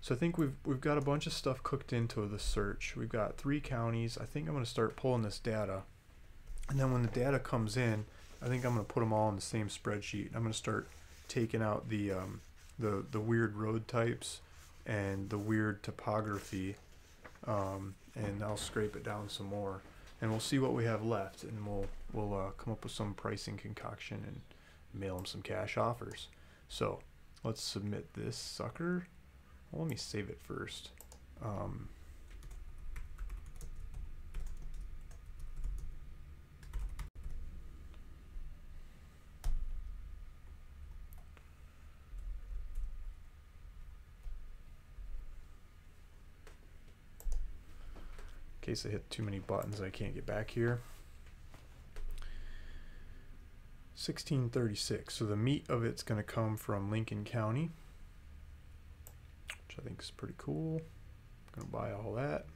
So I think we've got a bunch of stuff cooked into the search. We've got 3 counties. I think I'm going to start pulling this data, and then when the data comes in, I think I'm going to put them all in the same spreadsheet. I'm going to start taking out the weird road types and the weird topography. And I'll scrape it down some more, and we'll see what we have left, and we'll come up with some pricing concoction and mail them some cash offers. So let's submit this sucker. Well, let me save it first. In case I hit too many buttons, I can't get back here. 1636. So the meat of it's going to come from Lincoln County, which I think is pretty cool. I'm going to buy all that.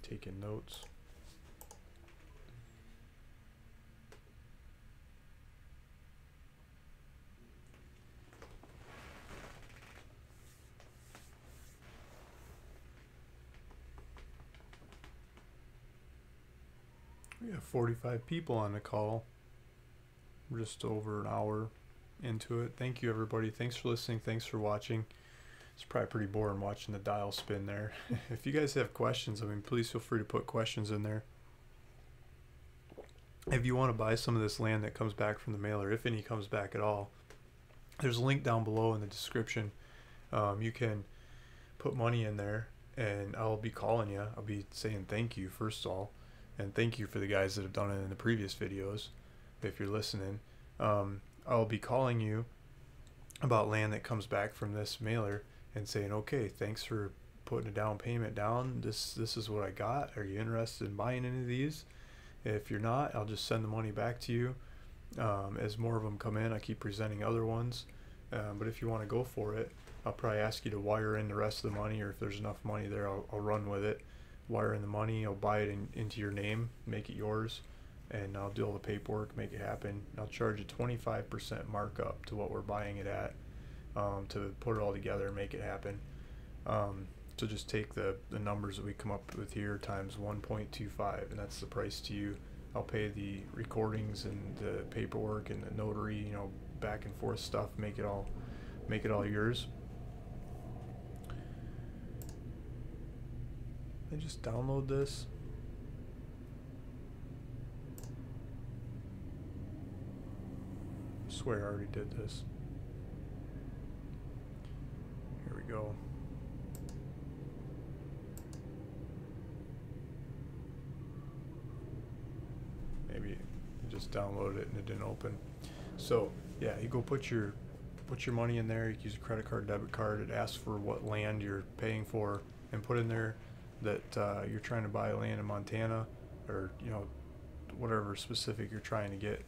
Taking notes. We have 45 people on the call. We're just over an hour into it. Thank you, everybody. Thanks for listening. Thanks for watching. It's probably pretty boring watching the dial spin there. If you guys have questions, please feel free to put questions in there. If you want to buy some of this land that comes back from the mailer, if any comes back at all, there's a link down below in the description. You can put money in there and I'll be calling you. I'll be saying thank you first of all, and thank you for the guys that have done it in the previous videos. If you're listening, I'll be calling you about land that comes back from this mailer and saying, okay, thanks for putting a down payment down. This is what I got. Are you interested in buying any of these? If you're not, I'll just send the money back to you. As more of them come in, I keep presenting other ones. But if you want to go for it, I'll probably ask you to wire in the rest of the money, or if there's enough money there, I'll run with it. Wire in the money, I'll buy it into your name, make it yours, and I'll do all the paperwork, make it happen. I'll charge a 25% markup to what we're buying it at, to put it all together and make it happen. So just take the numbers that we come up with here times 1.25, and that's the price to you. I'll pay the recordings and the paperwork and the notary, you know, back and forth stuff, make it all yours. And just download this. I swear I already did this. Here we go. Maybe you just downloaded it and it didn't open. So yeah, you go put your money in there. You can use a credit card, debit card. It asks for what land you're paying for, and put in there that you're trying to buy land in Montana, or you know, whatever specific you're trying to get,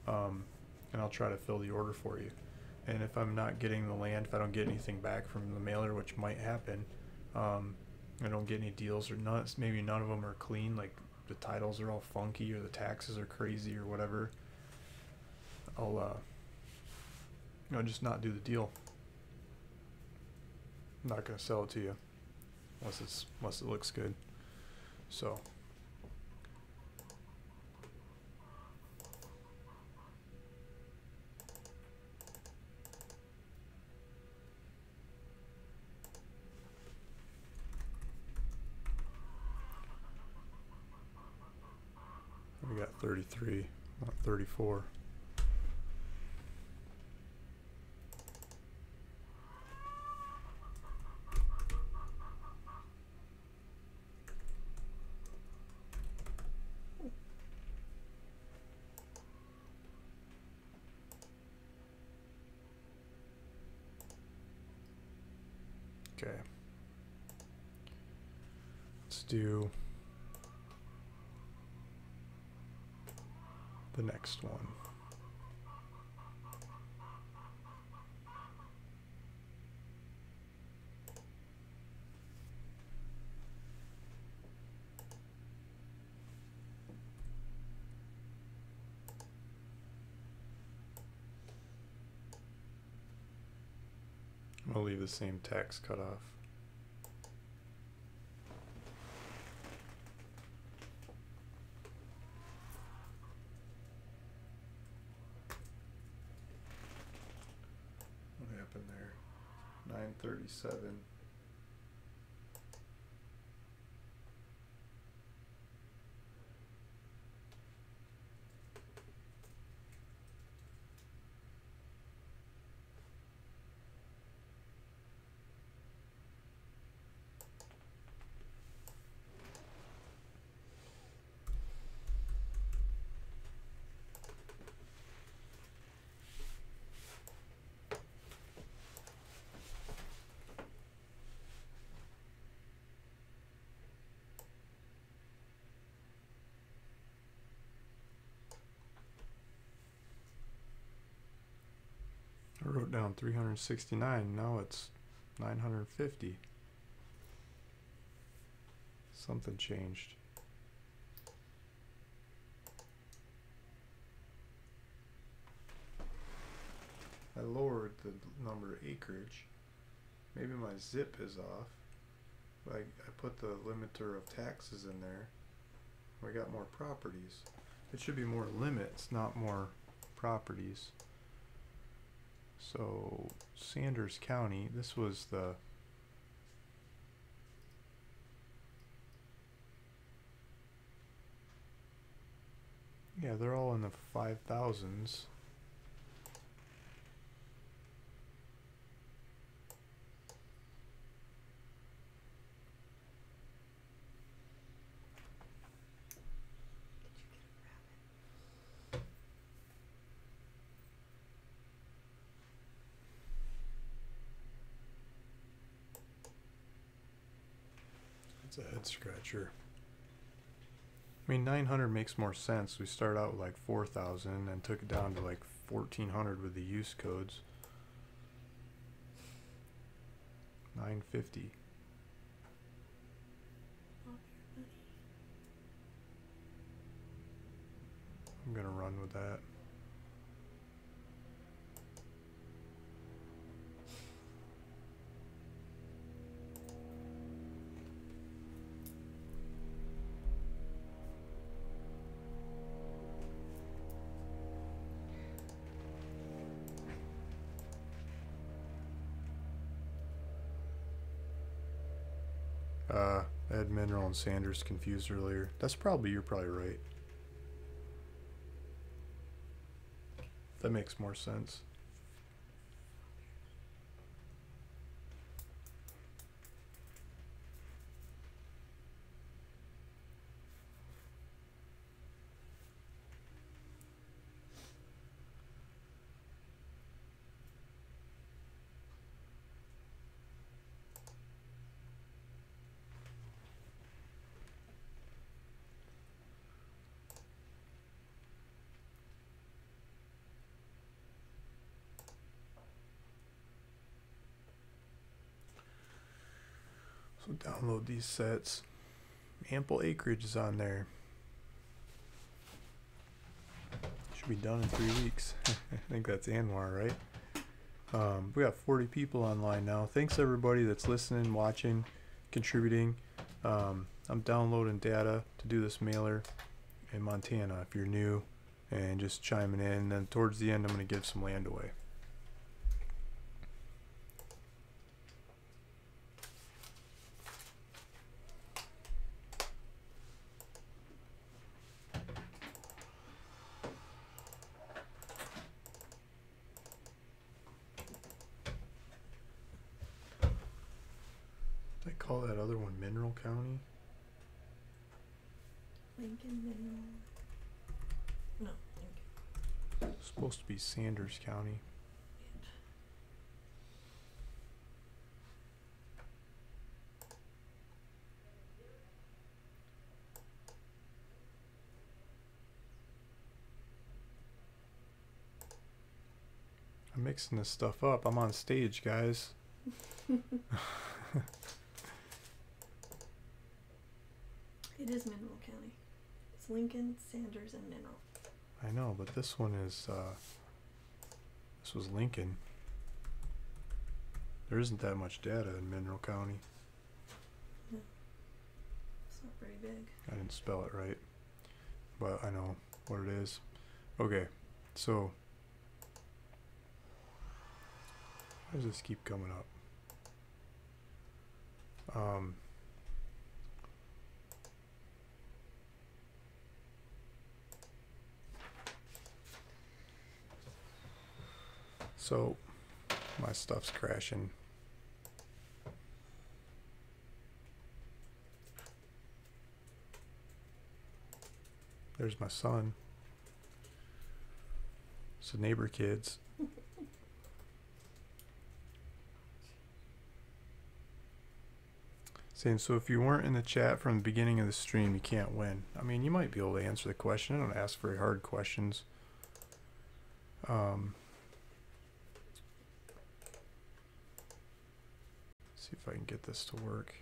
and I'll try to fill the order for you. And if I'm not getting the land, if I don't get anything back from the mailer, which might happen, I don't get any deals, or none, maybe none of them are clean, like the titles are all funky or the taxes are crazy or whatever, I'll you know, just not do the deal. I'm not gonna sell it to you unless it looks good. So we got 33, not 34. Okay, let's do the next one. I'm gonna leave the same text cut off. What happened there? 937. I wrote down 369, now it's 950. Something changed. I lowered the number of acreage. Maybe my zip is off. But I put the limiter of taxes in there. We got more properties. It should be more limits, not more properties. So Sanders County, this was the yeah, they're all in the 5,000s. It's a head scratcher. I mean, 900 makes more sense. We started out with like 4,000 and took it down to like 1,400 with the use codes. 950. I'm gonna run with that. I had Mineral and Sanders confused earlier. You're probably right. That makes more sense. So download these sets. Ample acreage is on there. Should be done in 3 weeks. I think that's Anwar, right? We got 40 people online now. Thanks everybody that's listening, watching, contributing. I'm downloading data to do this mailer in Montana if you're new, and just chiming in. And then towards the end I'm going to give some land away. Did I call that other one Mineral County? Lincoln Mineral. No, Lincoln. It's supposed to be Sanders County. I'm mixing this stuff up. I'm on stage, guys. It is Mineral County. It's Lincoln, Sanders, and Mineral. I know, but this one is, this was Lincoln. There isn't that much data in Mineral County. No. It's not very big. I didn't spell it right, but I know what it is. Okay, so why does this keep coming up? So my stuff's crashing. There's my son. So neighbor kids. Saying, so if you weren't in the chat from the beginning of the stream, you can't win. I mean, you might be able to answer the question. I don't ask very hard questions. See if I can get this to work.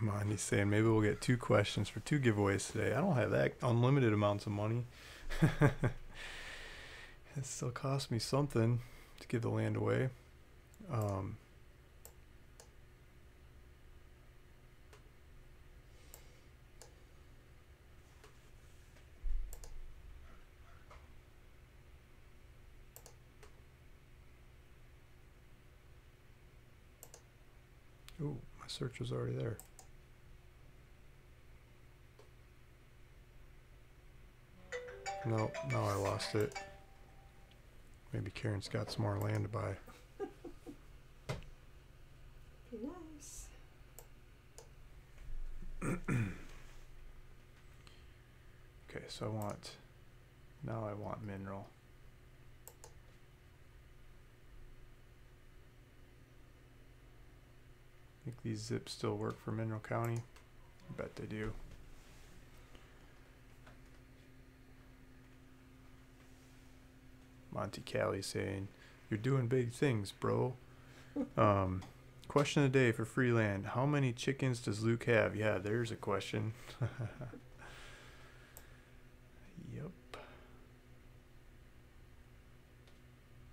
Monty's saying maybe we'll get 2 questions for 2 giveaways today. I don't have that unlimited amounts of money. It still costs me something to give the land away. Ooh, my search was already there. No, now I lost it. Maybe Karen's got some more land to buy. Nice. so now I want mineral. I think these zips still work for Mineral County. I bet they do. Monty Cali saying, "You're doing big things, bro." Question of the day for Freeland: how many chickens does Luke have? Yeah, there's a question. Yep.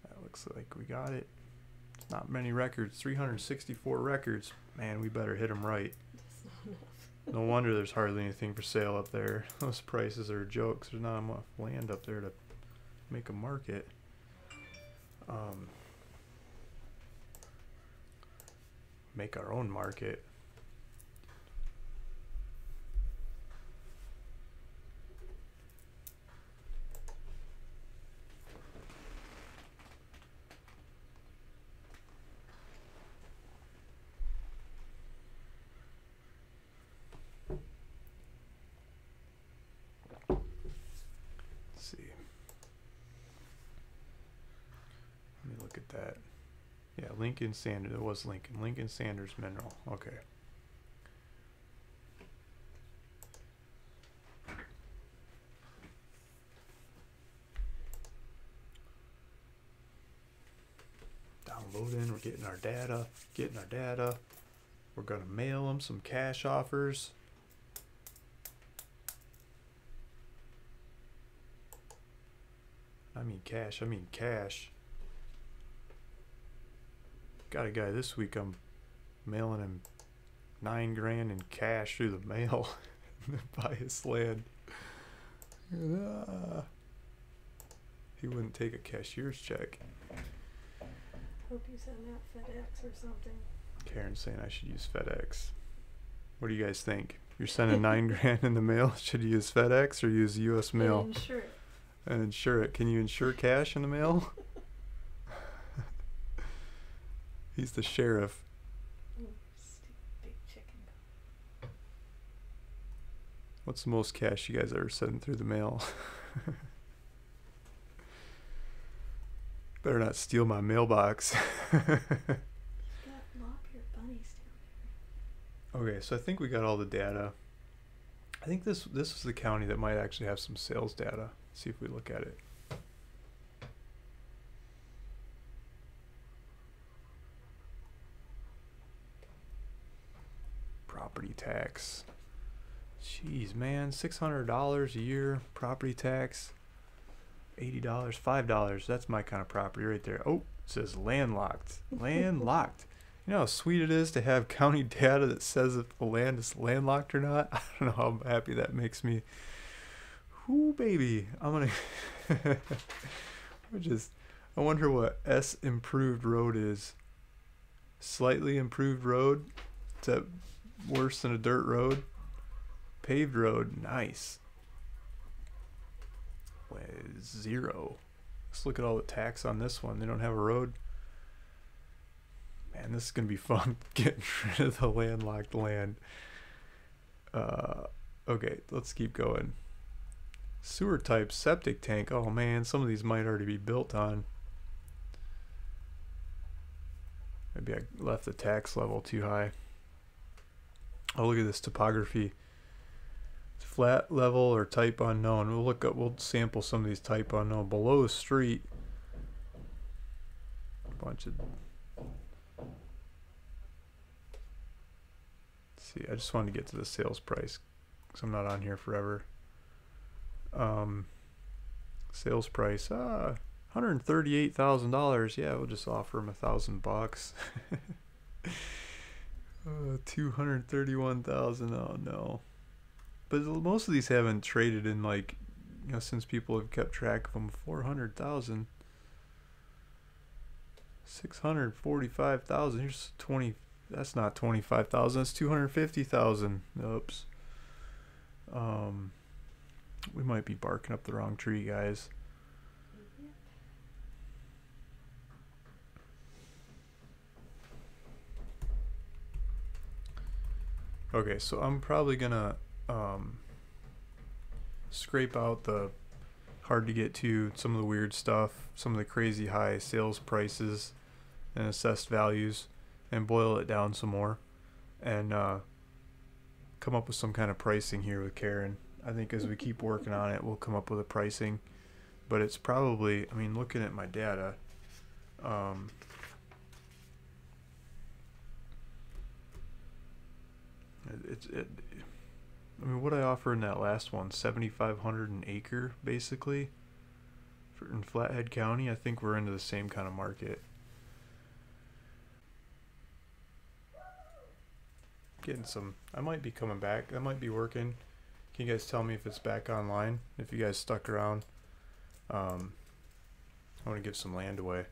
That looks like we got it. Not many records. 364 records. Man, we better hit them right. That's not enough. No wonder there's hardly anything for sale up there. Those prices are jokes. There's not enough land up there to make a market. Make our own market. Let's see. Let me look at that. Yeah, Lincoln Sanders. It was Lincoln. Lincoln Sanders Mineral. Okay. Downloading. We're getting our data. We're going to mail them some cash offers. I mean cash. Got a guy this week, I'm mailing him $9 grand in cash through the mail to buy his land. He wouldn't take a cashier's check. Hope you send out FedEx or something. Karen's saying I should use FedEx. What do you guys think? You're sending $9 grand in the mail. Should you use FedEx or use U.S. mail? And insure it. And insure it. Can you insure cash in the mail? He's the sheriff. Ooh, stupid big chicken. What's the most cash you guys ever sent through the mail? Better not steal my mailbox. You got mop your bunnies down there. Okay, so I think we got all the data. I think this is the county that might actually have some sales data. See if we look at it. Property tax. Jeez, man, $600 a year property tax. $80, $5. That's my kind of property right there. Oh, it says landlocked. Landlocked. You know how sweet it is to have county data that says if the land is landlocked or not? I don't know how happy that makes me. Ooh, baby. I'm gonna I wonder what S improved road is. Slightly improved road. Is that worse than a dirt road? Paved road. Nice. 0. Let's look at all the tax on this one. They don't have a road. Man, this is gonna be fun getting rid of the landlocked land. Okay, let's keep going. Sewer type septic tank. Oh man, some of these might already be built on. Maybe I left the tax level too high. Oh, look at this topography. Flat, level, or type unknown. We'll sample some of these type unknown. Below the street, a bunch of. Let's see, I just wanted to get to the sales price because I'm not on here forever. Sales price, $138,000. Yeah, we'll just offer him $1,000. 231,000. Oh no. But most of these haven't traded in, like, you know, since people have kept track of them. 400,000. 645,000. Here's 20. That's not 25,000. That's 250,000. Oops. We might be barking up the wrong tree, guys. Okay, so I'm probably gonna scrape out the hard to get to, some of the weird stuff, some of the crazy high sales prices and assessed values, and boil it down some more, and come up with some kind of pricing here with Karen. I think as we keep working on it, we'll come up with a pricing. But it's probably, I mean, looking at my data, I mean, what I offer in that last one, 7,500 an acre, basically, in Flathead County. I think we're into the same kind of market. Getting some, I might be coming back. That might be working. Can you guys tell me if it's back online? If you guys stuck around, I want to give some land away.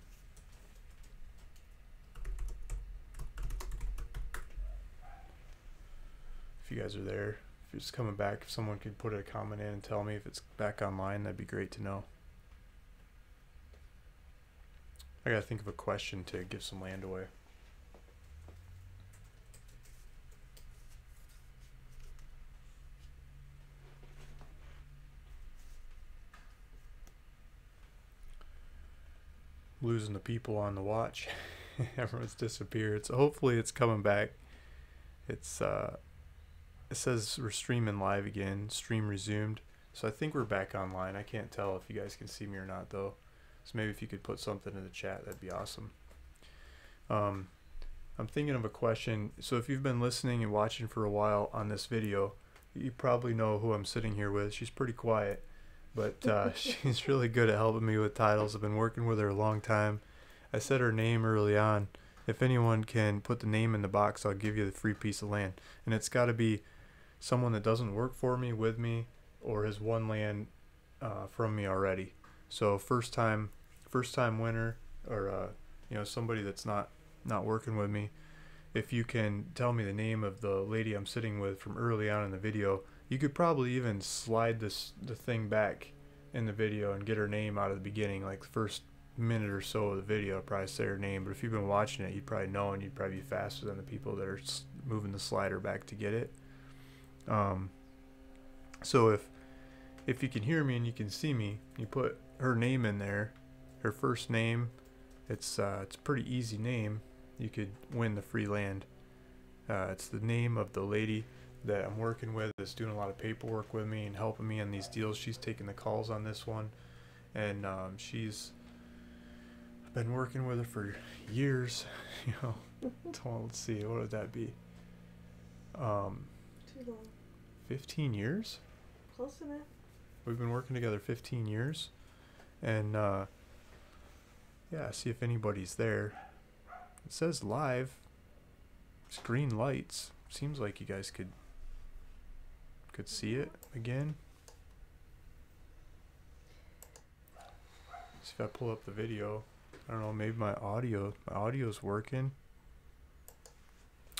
If you guys are there, if you're just coming back, if someone could put a comment in and tell me if it's back online, that'd be great to know. I gotta think of a question to give some land away. Losing the people on the watch. Everyone's disappeared, so hopefully it's coming back. It's it says we're streaming live again, stream resumed, so I think we're back online. I can't tell if you guys can see me or not though, so maybe if you could put something in the chat, that'd be awesome. I'm thinking of a question. So if you've been listening and watching for a while on this video, you probably know who I'm sitting here with. She's pretty quiet, but she's really good at helping me with titles. I've been working with her a long time. I said her name early on. If anyone can put the name in the box, I'll give you the free piece of land. And it's got to be someone that doesn't work for me, with me, or has won land from me already. So first time winner, or you know, somebody that's not working with me. If you can tell me the name of the lady I'm sitting with from early on in the video, you could probably even slide the thing back in the video and get her name out of the beginning, like the first minute or so of the video. I'll probably say her name, but if you've been watching it, you'd probably know, and you'd probably be faster than the people that are moving the slider back to get it. So if you can hear me and you can see me, you put her name in there, her first name. It's a pretty easy name. You could win the free land. It's the name of the lady that I'm working with, that's doing a lot of paperwork with me and helping me on these deals. She's taking the calls on this one, and I've been working with her for years. You know, let's see, what would that be? Too long. 15 years? Close enough. We've been working together 15 years, and yeah, see if anybody's there. It says live. It's green lights. Seems like you guys could see it again. See if I pull up the video. I don't know, maybe my audio's working.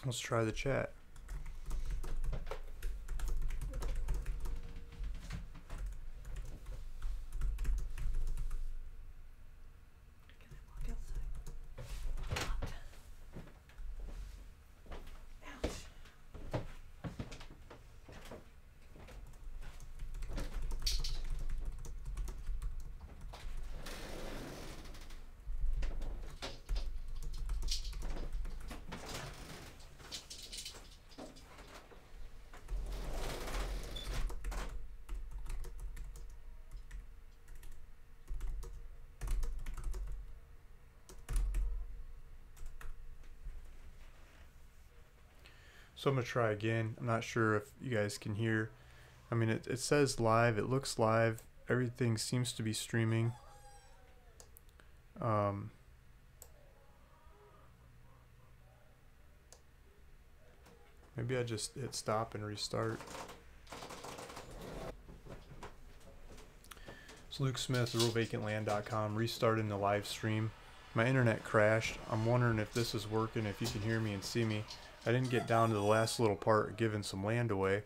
Let's try the chat. So I'm going to try again. I'm not sure if you guys can hear. I mean, it says live. It looks live. Everything seems to be streaming. Maybe I just hit stop and restart. It's Luke Smith, realvacantland.com, restarting the live stream. My internet crashed. I'm wondering if this is working, if you can hear me and see me. I didn't get down to the last little part, giving some land away,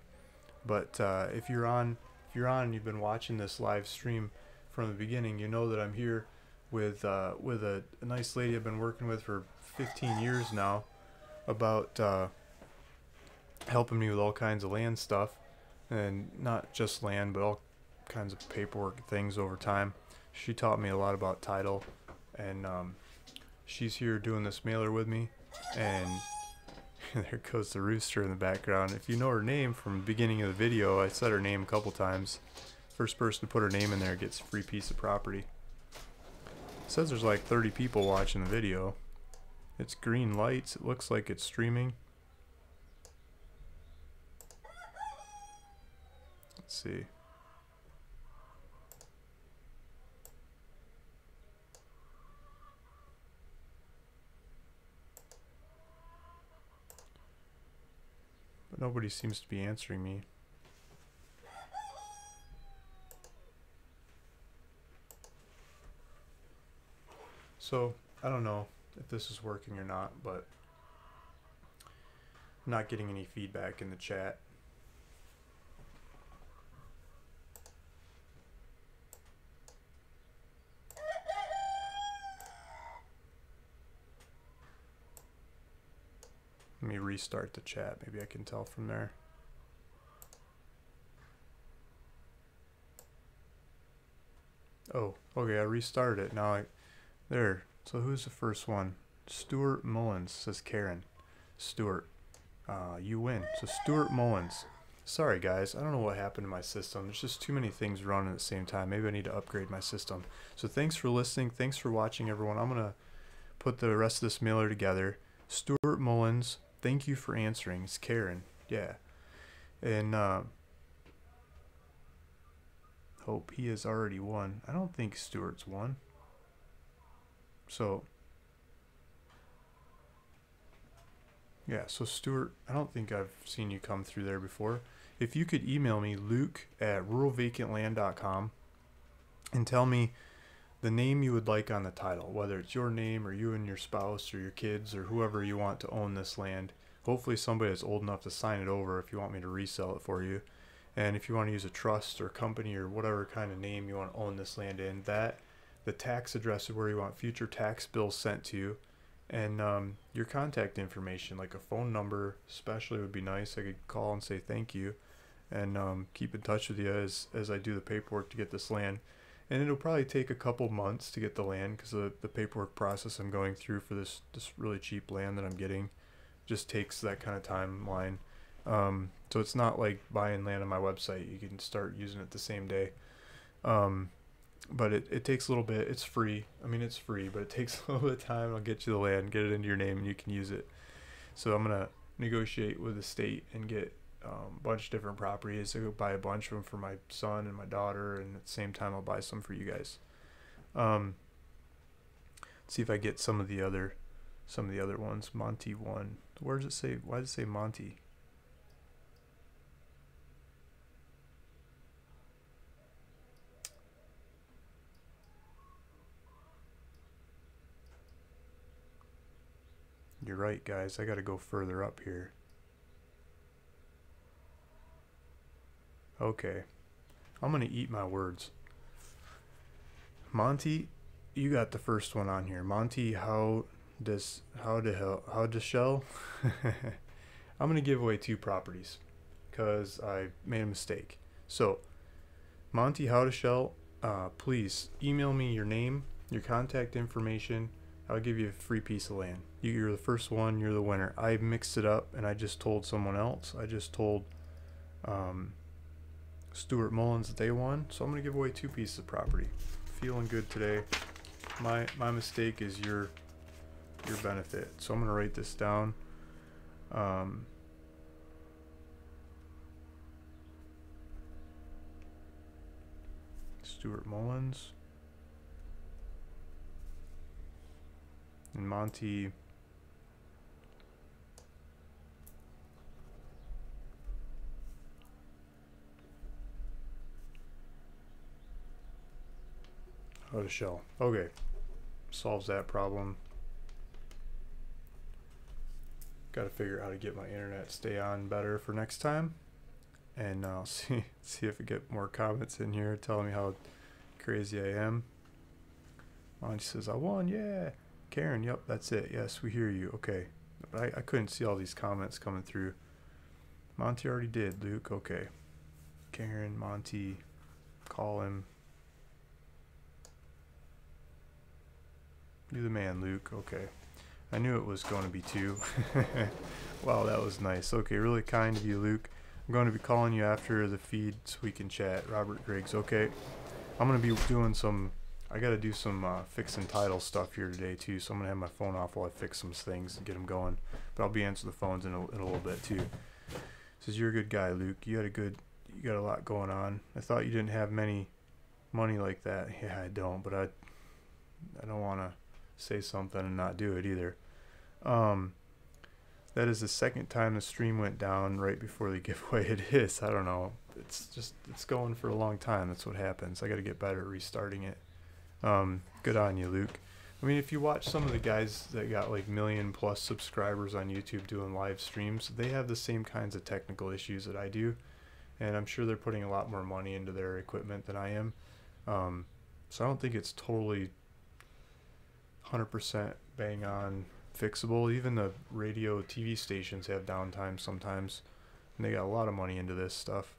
but if you're on and you've been watching this live stream from the beginning, you know that I'm here with a nice lady I've been working with for 15 years now, about helping me with all kinds of land stuff, and not just land, but all kinds of paperwork things over time. She taught me a lot about title, and she's here doing this mailer with me, and there goes the rooster in the background. If you know her name from the beginning of the video, I said her name a couple times. First person to put her name in there gets a free piece of property. It says there's like 30 people watching the video. It's green lights. It looks like it's streaming. Let's see. But nobody seems to be answering me. So, I don't know if this is working or not, but I'm not getting any feedback in the chat. Let me restart the chat. Maybe I can tell from there. Oh, okay, I restarted it. Now there. So who's the first one? Stuart Mullins, says Karen. Stuart, you win. So Stuart Mullins. Sorry guys, I don't know what happened to my system. There's just too many things running at the same time. Maybe I need to upgrade my system. So thanks for listening. Thanks for watching, everyone. I'm going to put the rest of this mailer together. Stuart Mullins, thank you for answering. It's Karen. Yeah. And hope he has already won. I don't think Stuart's won. So yeah, so Stuart, I don't think I've seen you come through there before. If you could email me, luke@ruralvacantland.com, and tell me the name you would like on the title, whether it's your name or you and your spouse or your kids or whoever you want to own this land. Hopefully somebody that's old enough to sign it over if you want me to resell it for you. And if you want to use a trust or company or whatever kind of name you want to own this land in, that the tax address of where you want future tax bills sent to you, and your contact information, like a phone number especially would be nice. I could call and say thank you, and keep in touch with you as I do the paperwork to get this land. And it'll probably take a couple months to get the land, because the paperwork process I'm going through for this really cheap land that I'm getting just takes that kind of timeline. So it's not like buying land on my website. You can start using it the same day. But it takes a little bit. It's free. I mean, it's free, but it takes a little bit of time. I'll get you the land, get it into your name, and you can use it. So I'm going to negotiate with the state and get a bunch of different properties. I go buy a bunch of them for my son and my daughter, and at the same time I'll buy some for you guys. See if I get some of the other ones. Monty 1. Where does it say? Why does it say Monty? You're right, guys. I got to go further up here. Okay. I'm going to eat my words. Monty, you got the first one on here. Monty, how to shell? I'm going to give away 2 properties because I made a mistake. So, Monty, how to shell, please email me your name, your contact information. I'll give you a free piece of land. You're the first one. You're the winner. I mixed it up and I just told someone else. I just told Stuart Mullins that they won. So I'm going to give away 2 pieces of property. Feeling good today. My mistake is your benefit. So I'm going to write this down. Stuart Mullins. And Monty. How to shell. Okay. Solves that problem. Got to figure out how to get my internet stay on better for next time. And I'll see if I get more comments in here telling me how crazy I am. Monty says, I won, yeah. Karen, yep, that's it. Yes, we hear you. Okay. But I couldn't see all these comments coming through. Monty already did, Luke. Okay. Karen, Monty. call him. You're the man, Luke. Okay. I knew it was going to be 2. Wow, that was nice. Okay, really kind of you, Luke. I'm going to be calling you after the feed so we can chat. Robert Griggs. Okay. I'm going to be doing some... I got to do some fixing title stuff here today, too. So I'm going to have my phone off while I fix some things and get them going. But I'll be answering the phones in a little bit, too. Says, you're a good guy, Luke. You got a lot going on. I thought you didn't have many money like that. Yeah, I don't. But I don't want to say something and not do it either. That is the second time the stream went down right before the giveaway. It is. I don't know. It's going for a long time. That's what happens. I got to get better at restarting it. Good on you, Luke. I mean, if you watch some of the guys that got like 1+ million subscribers on YouTube doing live streams, they have the same kinds of technical issues that I do, and I'm sure they're putting a lot more money into their equipment than I am. So I don't think it's totally 100% bang on fixable. Even the radio TV stations have downtime sometimes, and they got a lot of money into this stuff.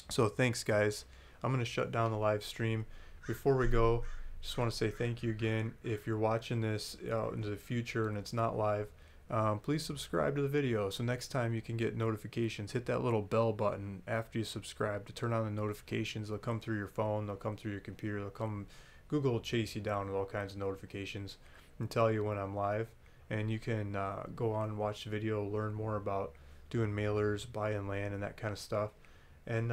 So thanks, guys. I'm going to shut down the live stream. Before we go, just want to say thank you again. If you're watching this into the future and it's not live, please subscribe to the video so next time you can get notifications. Hit that little bell button after you subscribe to turn on the notifications. They'll come through your phone, they'll come through your computer, they'll come. Google will chase you down with all kinds of notifications and tell you when I'm live. And you can go on and watch the video, learn more about doing mailers, buying land, and that kind of stuff, and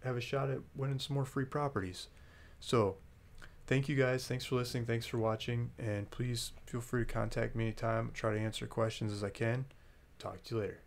have a shot at winning some more free properties. So thank you guys. Thanks for listening. Thanks for watching. And please feel free to contact me anytime. I'll try to answer questions as I can. Talk to you later.